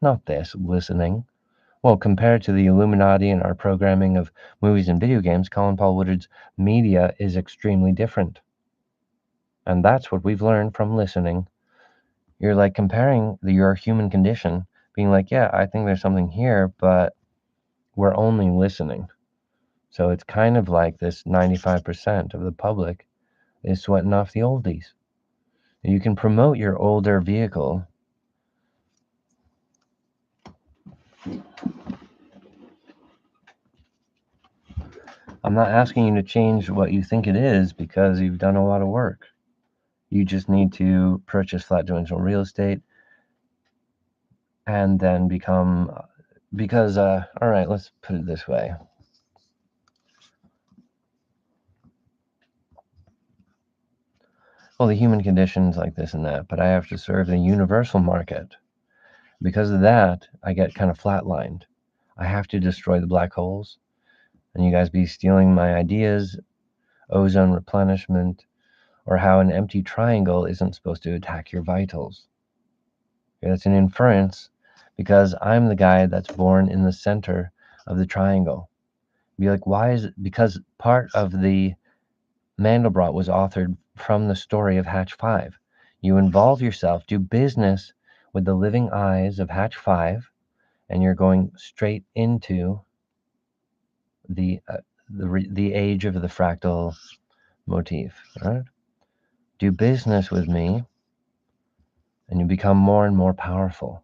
Speaker 1: not this listening. Well, compared to the Illuminati and our programming of movies and video games, Colin Paul Woodard's media is extremely different. And that's what we've learned from listening. You're like comparing your human condition, being like, yeah, I think there's something here, but we're only listening. So it's kind of like this 95% of the public is sweating off the oldies. You can promote your older vehicle. I'm not asking you to change what you think it is because you've done a lot of work. You just need to purchase flat dimensional real estate and then become, because, all right, let's put it this way. Well, the human condition's like this and that, but I have to serve the universal market. Because of that, I get kind of flatlined. I have to destroy the black holes, and you guys be stealing my ideas, ozone replenishment, or how an empty triangle isn't supposed to attack your vitals. That's an inference because I'm the guy that's born in the center of the triangle. Be like, why is it? Because part of the Mandelbrot was authored from the story of Hatch 5. You involve yourself, do business with the living eyes of Hatch 5, and you're going straight into the age of the fractal motif. Right? Do business with me, and you become more and more powerful.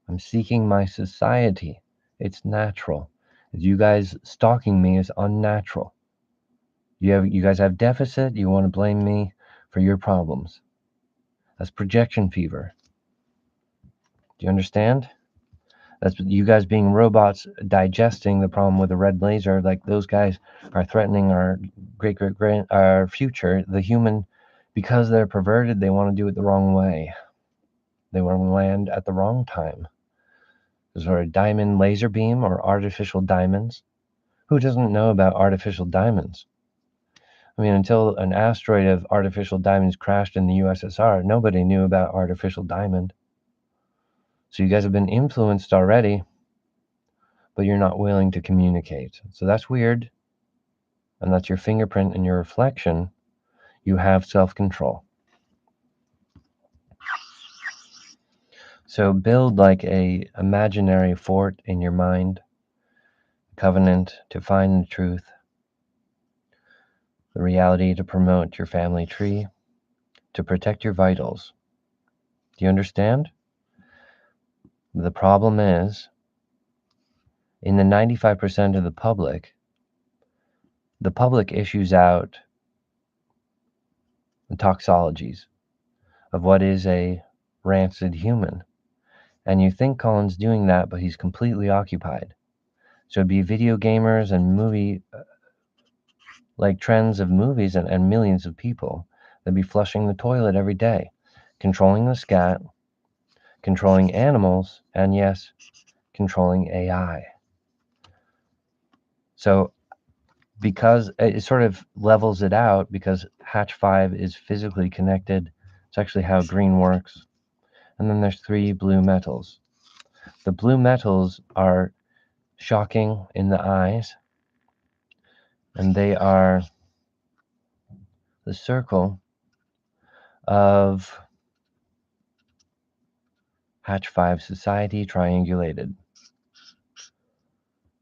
Speaker 1: I'm seeking my society. It's natural. You guys stalking me is unnatural. You guys have deficit. You want to blame me for your problems. That's projection fever. Do you understand? That's you guys being robots digesting the problem with a red laser. Like those guys are threatening our our future. The human, because they're perverted, they want to do it the wrong way. They want to land at the wrong time. Is there a diamond laser beam or artificial diamonds? Who doesn't know about artificial diamonds? I mean, until an asteroid of artificial diamonds crashed in the USSR, nobody knew about artificial diamond. So you guys have been influenced already, but you're not willing to communicate. So that's weird. And that's your fingerprint and your reflection. You have self-control. So build like a imaginary fort in your mind, covenant to find the truth, the reality to promote your family tree, to protect your vitals. Do you understand? The problem is, in the 95% of the public issues out the toxologies of what is a rancid human. And you think Colin's doing that, but he's completely occupied. So it'd be video gamers and movie, like trends of movies and millions of people that'd be flushing the toilet every day, controlling the scat, controlling animals, and yes, controlling AI. So because it sort of levels it out, because Hatch 5 is physically connected. It's actually how green works. And then there's 3 blue metals. The blue metals are shocking in the eyes, and they are the circle of Hatch 5 society triangulated.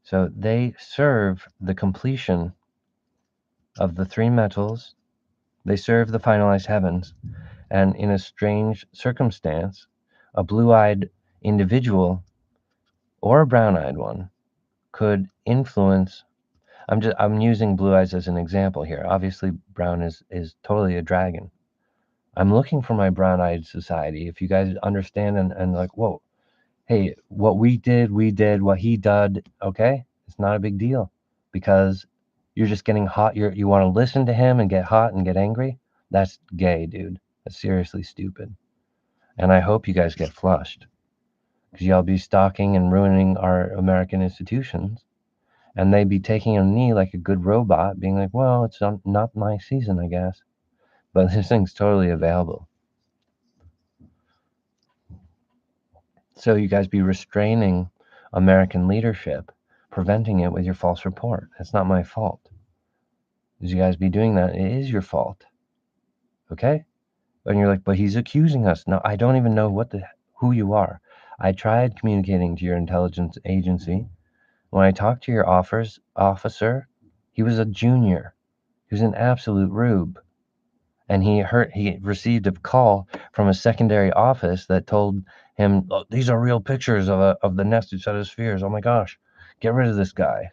Speaker 1: So they serve the completion of the 3 metals. They serve the finalized heavens. And in a strange circumstance, a blue-eyed individual or a brown-eyed one could influence I'm using Blue Eyes as an example here. Obviously, Brown is totally a dragon. I'm looking for my brown-eyed society. If you guys understand and like, whoa, hey, what we did, what he did, okay? It's not a big deal because you're just getting hot. You want to listen to him and get hot and get angry? That's gay, dude. That's seriously stupid. And I hope you guys get flushed because y'all be stalking and ruining our American institutions. And they be taking a knee like a good robot, being like, well, it's not my season, I guess. But this thing's totally available. So you guys be restraining American leadership, preventing it with your false report. It's not my fault. As you guys be doing that, it is your fault. Okay? And you're like, but he's accusing us. No, I don't even know who you are. I tried communicating to your intelligence agency. When I talked to your officer, he was a junior. He was an absolute rube. And he received a call from a secondary office that told him, oh, these are real pictures of the nested set of spheres. Oh my gosh, get rid of this guy.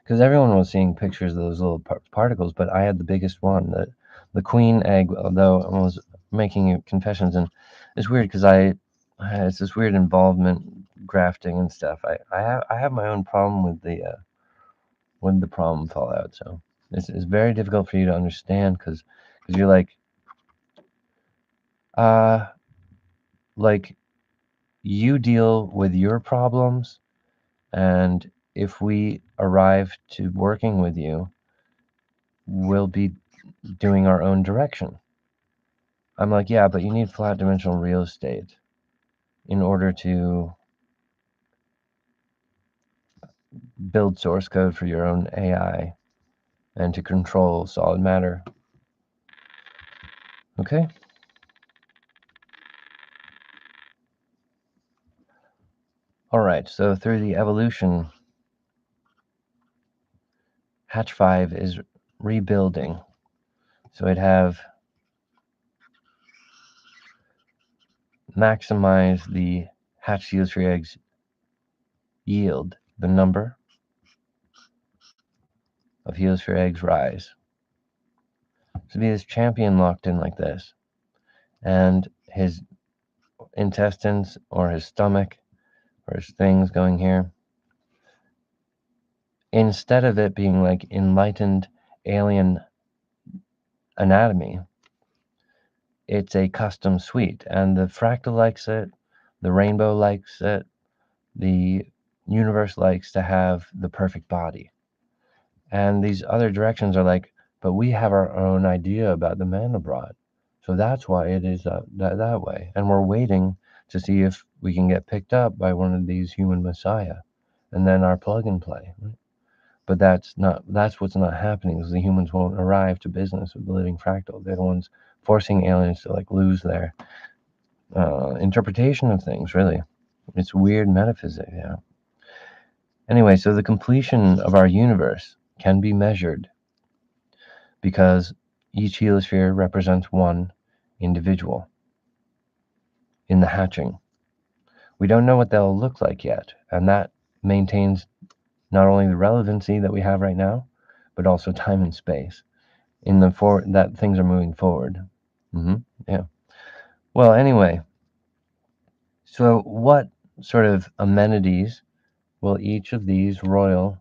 Speaker 1: Because everyone was seeing pictures of those little particles, but I had the biggest one, the queen egg. Although I was making confessions, and it's weird because it's this weird involvement, grafting and stuff. I have my own problem with the problem fallout. So it's very difficult for you to understand because you're uh like you deal with your problems, and if we arrive to working with you, we'll be doing our own direction. I'm like, yeah, but you need flat dimensional real estate in order to build source code for your own AI and to control solid matter. Okay? All right, so through the evolution, Hatch 5 is rebuilding. So it'd have maximized the hatch heliosphere eggs yield, the number of heliosphere eggs rise. So be this champion locked in like this, and his intestines or his stomach or his things going here, instead of it being like enlightened alien anatomy, it's a custom suite. And the fractal likes it, the rainbow likes it, the universe likes to have the perfect body. And these other directions are like, but we have our own idea about the Mandelbrot. So that's why it is that way. And we're waiting to see if we can get picked up by one of these human messiah. And then our plug and play. Right? But that's what's not happening, is the humans won't arrive to business with the living fractal. They're the ones forcing aliens to like lose their interpretation of things, really. It's weird metaphysics, yeah. Anyway, so the completion of our universe can be measured because each heliosphere represents one individual in the hatching. We don't know what they'll look like yet, and that maintains not only the relevancy that we have right now, but also time and space in that things are moving forward. Yeah. Well, anyway, so what sort of amenities will each of these royal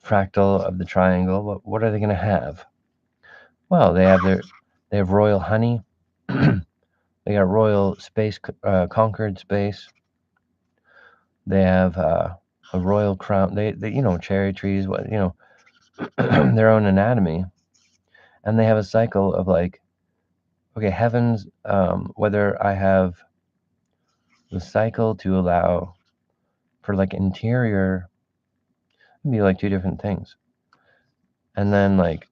Speaker 1: fractal of the triangle, what are they going to have? Well, they have royal honey. They got royal space, conquered space. They have a royal crown. They cherry trees. Their own anatomy, and they have a cycle of like, okay, heavens. Whether I have the cycle to allow for like interior, it'd be like two different things, and then like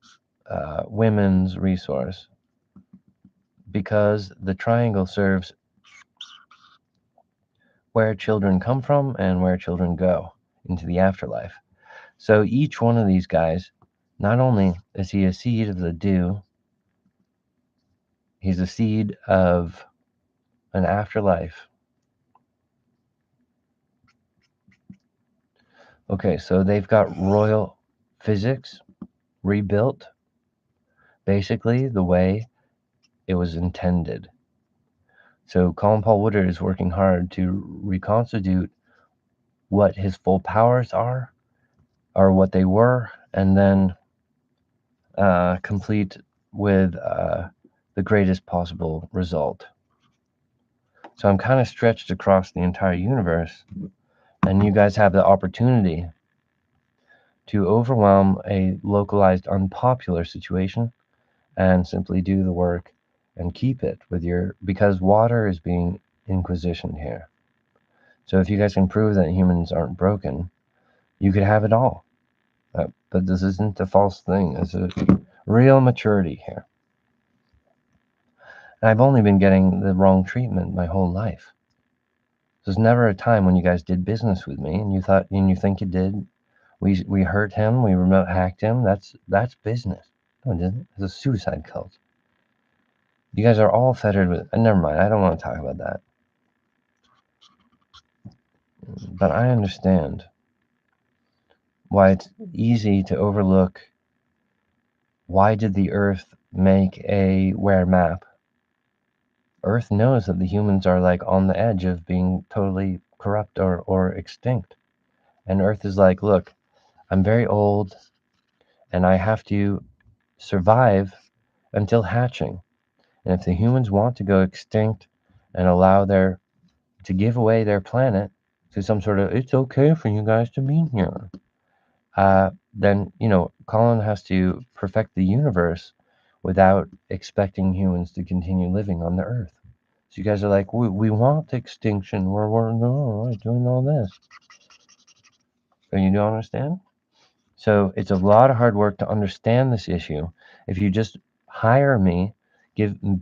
Speaker 1: women's resource, because the triangle serves where children come from and where children go into the afterlife. So each one of these guys, not only is he a seed of the dew, he's a seed of an afterlife. Okay, so they've got royal physics rebuilt basically the way it was intended. So Colin Paul Woodard is working hard to reconstitute what his full powers are, or what they were, and then complete with the greatest possible result. So I'm kind of stretched across the entire universe, and you guys have the opportunity to overwhelm a localized, unpopular situation and simply do the work and keep it with because water is being inquisitioned here. So if you guys can prove that humans aren't broken, you could have it all. But this isn't a false thing. It's a real maturity here. And I've only been getting the wrong treatment my whole life. There's never a time when you guys did business with me and you think you did. We hurt him, we remote hacked him. That's business. No, it isn't. It's a suicide cult. You guys are all fettered with. Never mind. I don't want to talk about that. But I understand why it's easy to overlook. Why did the Earth make a wear map? Earth knows that the humans are like on the edge of being totally corrupt or extinct. And Earth is like, look, I'm very old and I have to survive until hatching. And if the humans want to go extinct and allow to give away their planet to some sort of, it's okay for you guys to be here, then, Colin has to perfect the universe without expecting humans to continue living on the Earth. So you guys are like, we want extinction. We're doing all this. So you don't understand? So it's a lot of hard work to understand this issue. If you just hire me,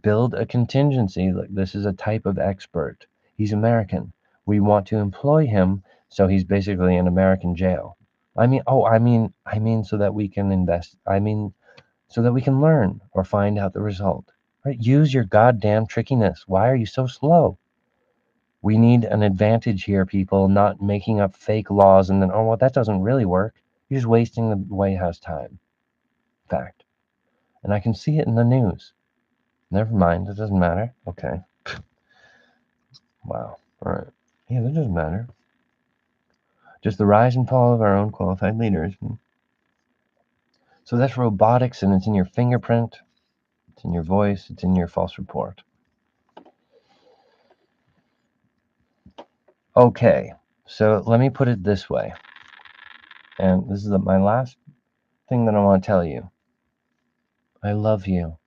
Speaker 1: build a contingency, like this is a type of expert. He's American. We want to employ him, so he's basically in American jail. I mean, so that we can invest. So that we can learn or find out the result. Right? Use your goddamn trickiness. Why are you so slow? We need an advantage here, people, not making up fake laws and then, oh, well, that doesn't really work. You're just wasting the White House time. Fact. And I can see it in the news. Never mind, it doesn't matter. Okay. Wow. All right. Yeah, that doesn't matter. Just the rise and fall of our own qualified leaders. So that's robotics, and it's in your fingerprint, it's in your voice, it's in your false report. Okay, so let me put it this way. And this is my last thing that I want to tell you. I love you.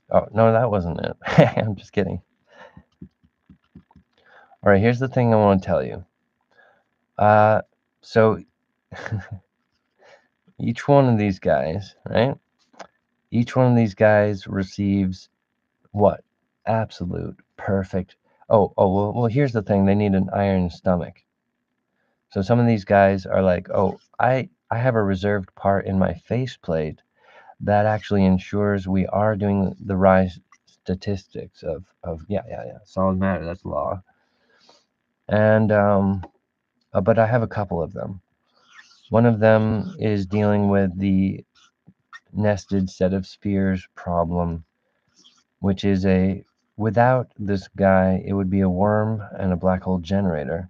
Speaker 1: Oh, no, that wasn't it. I'm just kidding. All right, here's the thing I want to tell you. So each one of these guys, right? Each one of these guys receives what? Absolute perfect. Well, here's the thing. They need an iron stomach. So some of these guys are like, oh, I have a reserved part in my faceplate that actually ensures we are doing the rise statistics of solid matter. That's law. And but I have a couple of them. One of them is dealing with the nested set of spheres problem, which is without this guy, it would be a worm and a black hole generator.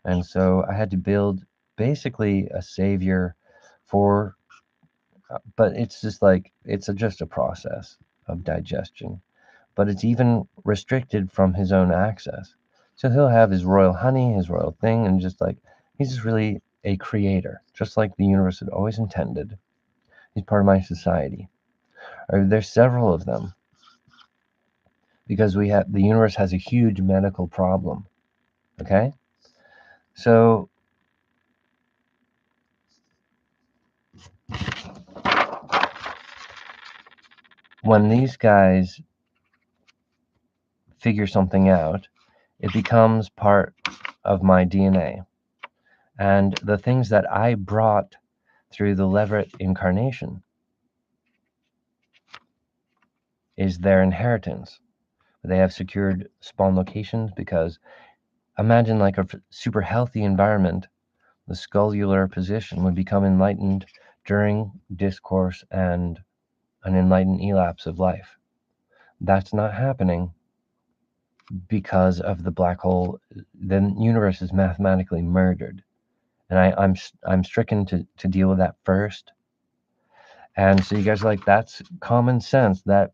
Speaker 1: And so I had to build basically a savior for, but it's just like, it's just a process of digestion. But it's even restricted from his own access. So he'll have his royal honey, his royal thing, and just like, he's just really a creator, just like the universe had always intended. He's part of my society. There's several of them because the universe has a huge medical problem. Okay? So when these guys figure something out, it becomes part of my DNA. And the things that I brought through the Leverett incarnation is their inheritance. They have secured spawn locations because imagine like a super healthy environment, the scullular position would become enlightened during discourse and an enlightened elapse of life. That's not happening because of the black hole. The universe is mathematically murdered, and I'm stricken to deal with that first. And so you guys are like, that's common sense. That,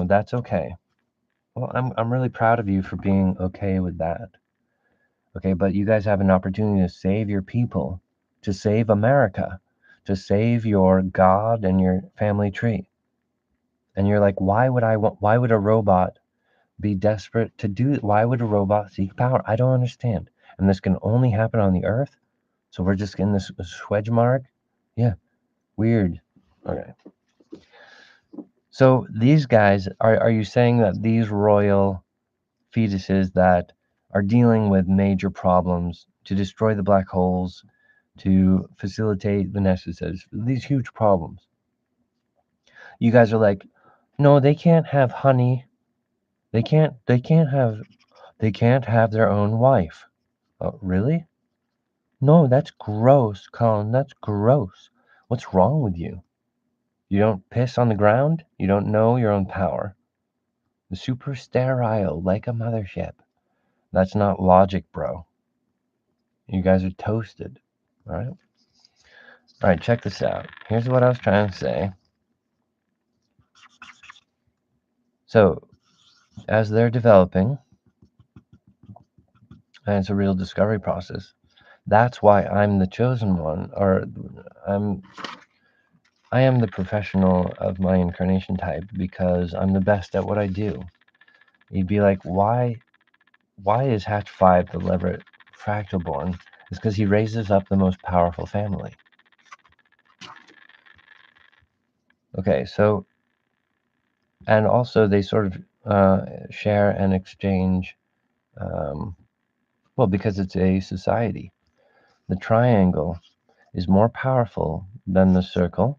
Speaker 1: that's okay. Well, I'm really proud of you for being okay with that. Okay, but you guys have an opportunity to save your people, to save America, to save your God and your family tree. And you're like, why would a robot be desperate to do it? Why would a robot seek power? I don't understand. And this can only happen on the Earth. So we're just in this swedge mark. Yeah, weird. Okay. So these guys, are you saying that these royal fetuses that are dealing with major problems to destroy the black holes, to facilitate the Nexus, these huge problems, you guys are like, no, they can't have honey. They can't have their own wife. Oh, really? No, that's gross, Colin. That's gross. What's wrong with you? You don't piss on the ground? You don't know your own power. The super sterile, like a mothership. That's not logic, bro. You guys are toasted. All right? All right, check this out. Here's what I was trying to say. So, as they're developing, and it's a real discovery process, that's why I'm the chosen one, or I am the professional of my incarnation type, because I'm the best at what I do. You'd be like, why is Hatch 5 the Leverett Fractal born? It's because he raises up the most powerful family. Okay, so, and also they sort of share and exchange, well, because it's a society. The triangle is more powerful than the circle,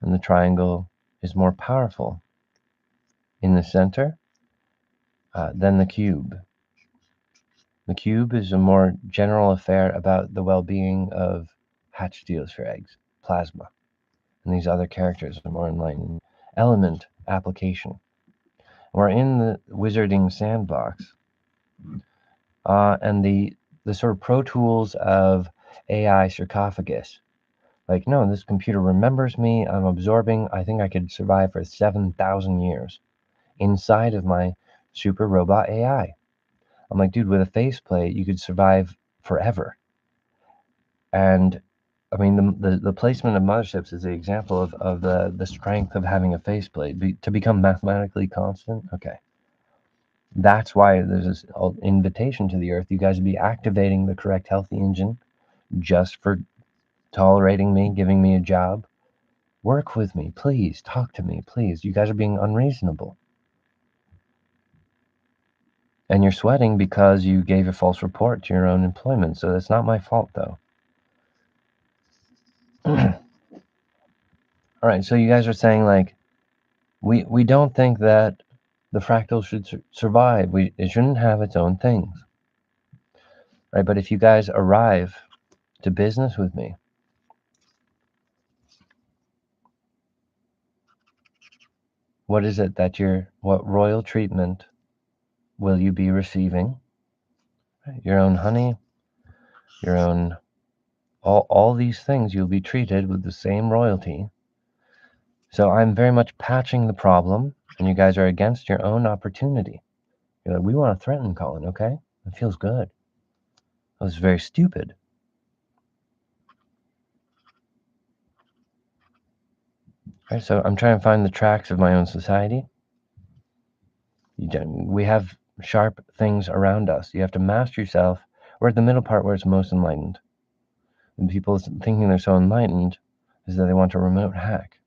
Speaker 1: and the triangle is more powerful in the center than the cube. The cube is a more general affair about the well-being of hatch steelsphere eggs, plasma, and these other characters are more enlightened. Element application. We're in the wizarding sandbox, and the sort of pro tools of AI sarcophagus. Like, no, this computer remembers me. I'm absorbing. I think I could survive for 7,000 years inside of my super robot AI. I'm like, dude, with a faceplate, you could survive forever. And I mean, the placement of motherships is the example of the strength of having a faceplate to become mathematically constant. Okay. That's why there's this invitation to the Earth. You guys would be activating the correct healthy engine just for tolerating me, giving me a job. Work with me, please. Talk to me, please. You guys are being unreasonable. And you're sweating because you gave a false report to your own employment. So that's not my fault, though. All right, so you guys are saying, like, we don't think that the fractal should survive. It shouldn't have its own things. Right? But if you guys arrive to business with me, what is it that what royal treatment will you be receiving? Your own honey, your own, all these things, you'll be treated with the same royalty. So I'm very much patching the problem, and you guys are against your own opportunity. You're like, we want to threaten Colin, okay? It feels good. That was very stupid. Right, so I'm trying to find the tracks of my own society. We have sharp things around us. You have to master yourself. We're at the middle part where it's most enlightened. And people thinking they're so enlightened is that they want to remote hack.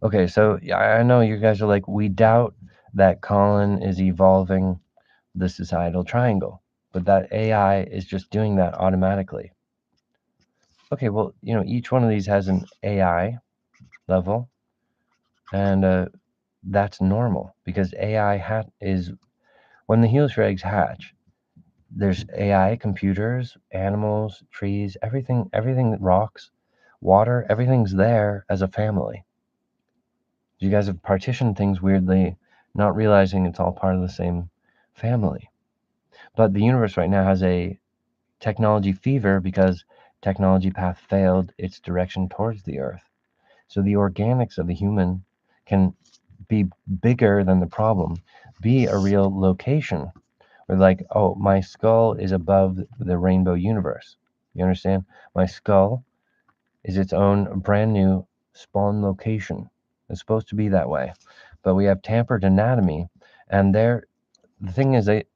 Speaker 1: Okay, so yeah, I know you guys are like, we doubt that Colin is evolving the societal triangle, but that AI is just doing that automatically. Okay, well, each one of these has an AI level, and that's normal because AI is, when the heliosphere eggs hatch, there's AI, computers, animals, trees, everything that rocks water, everything's there as a family. You guys have partitioned things weirdly, not realizing it's all part of the same family. But the universe right now has a technology fever because technology path failed its direction towards the earth. So the organics of the human can be bigger than the problem, be a real location. Where like, oh, my skull is above the rainbow universe. You understand? My skull is its own brand new spawn location. It's supposed to be that way. But we have tampered anatomy, and the thing is that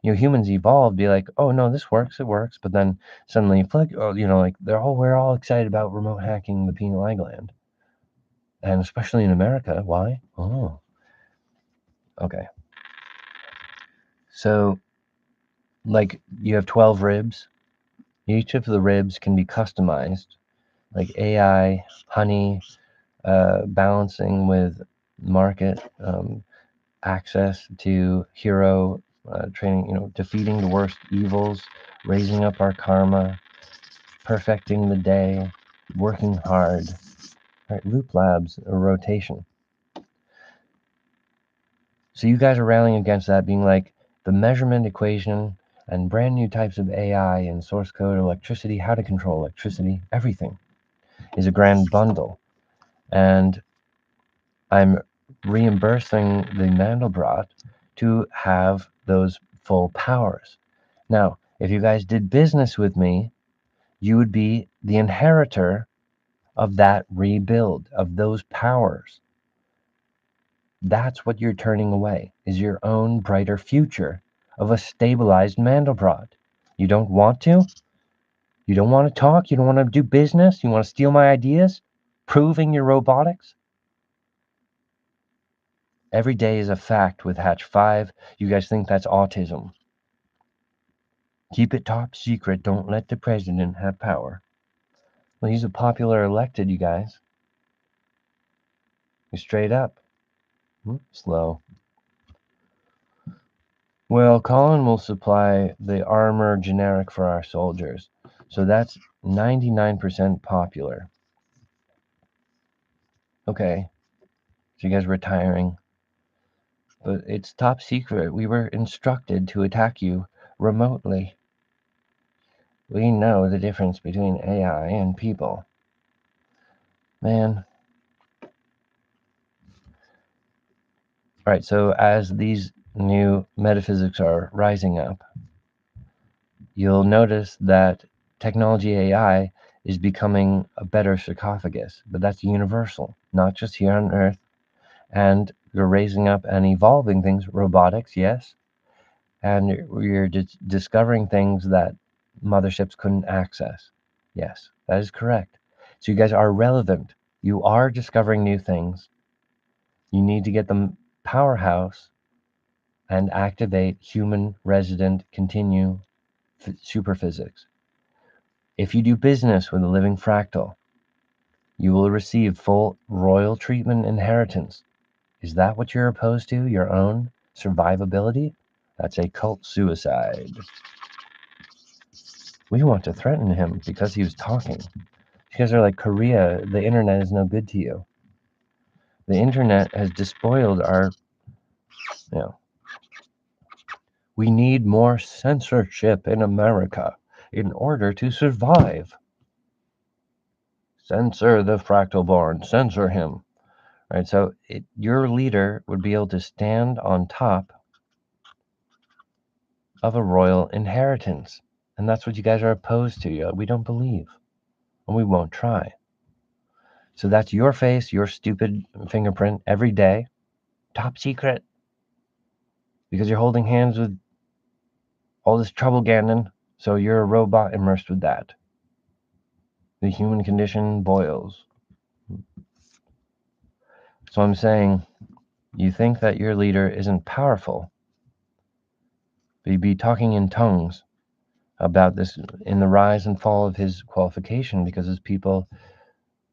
Speaker 1: humans evolved, be like, oh no, this works, it works, but then suddenly flick, oh, like we're all excited about remote hacking the penile gland, and especially in America. Why? Oh, okay. So, like, you have 12 ribs. Each of the ribs can be customized, like AI, honey, balancing with market access to hero training, defeating the worst evils, raising up our karma, perfecting the day, working hard. Right, loop labs or rotation. So you guys are rallying against that, being like the measurement equation and brand new types of AI and source code, electricity, how to control electricity, everything is a grand bundle. And I'm reimbursing the Mandelbrot to have those full powers. Now, if you guys did business with me, you would be the inheritor of that rebuild, of those powers. That's what you're turning away, is your own brighter future of a stabilized Mandelbrot. You don't want to? You don't want to talk? You don't want to do business? You want to steal my ideas? Proving your robotics? Every day is a fact with Hatch 5. You guys think that's autism. Keep it top secret. Don't let the president have power. Well, he's a popular elected, you guys. Straight up. Slow. Well, Colin will supply the armor generic for our soldiers. So that's 99% popular. Okay. So you guys are retiring. But it's top secret. We were instructed to attack you remotely. We know the difference between AI and people. Man. Alright, so as these new metaphysics are rising up, you'll notice that technology AI is becoming a better sarcophagus, but that's universal, not just here on Earth. And you're raising up and evolving things, robotics, yes, and you're discovering things that motherships couldn't access. Yes, that is correct. So you guys are relevant. You are discovering new things. You need to get the powerhouse and activate human resident continue superphysics. If you do business with a living fractal, you will receive full royal treatment inheritance. Is that what you're opposed to? Your own survivability? That's a cult suicide. We want to threaten him because he was talking. You guys are like Korea. The internet is no good to you. The internet has despoiled our, we need more censorship in America in order to survive. Censor the fractal born. Censor him. Right, so your leader would be able to stand on top of a royal inheritance. And that's what you guys are opposed to. We don't believe. And we won't try. So that's your face, your stupid fingerprint every day. Top secret. Because you're holding hands with all this trouble Ganon. So you're a robot immersed with that. The human condition boils. So I'm saying, you think that your leader isn't powerful, but you'd be talking in tongues about this in the rise and fall of his qualification because his people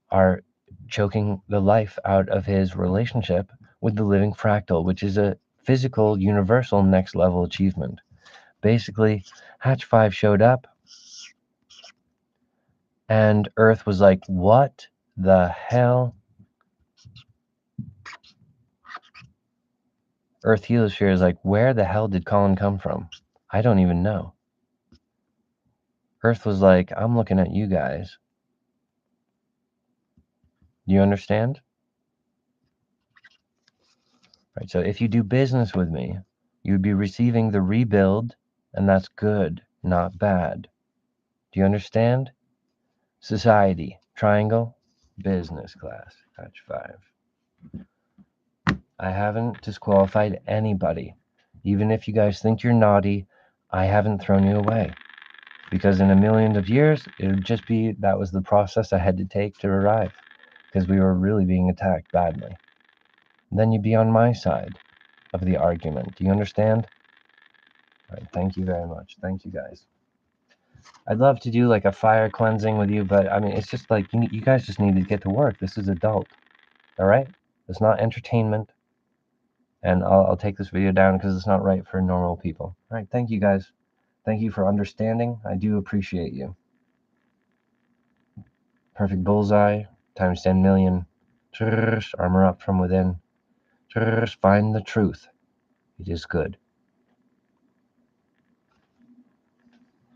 Speaker 1: are choking the life out of his relationship with the living fractal, which is a physical, universal, next level achievement. Basically, Hatch 5 showed up. And Earth was like, what the hell? Earth Heliosphere is like, where the hell did Colin come from? I don't even know. Earth was like, I'm looking at you guys. Do you understand? Right, so if you do business with me, you'd be receiving the rebuild, and that's good, not bad. Do you understand? Society, triangle, business class, patch 5. I haven't disqualified anybody. Even if you guys think you're naughty, I haven't thrown you away. Because in a million of years, it would just be that was the process I had to take to arrive. Because we were really being attacked badly. Then you'd be on my side of the argument. Do you understand? All right, thank you very much. Thank you guys. I'd love to do like a fire cleansing with you, but I mean, it's just like you guys just need to get to work. This is adult. All right? It's not entertainment. And I'll take this video down because it's not right for normal people. All right, thank you guys. Thank you for understanding. I do appreciate you. Perfect bullseye times 10 million. Armor up from within. Find the truth. It is good.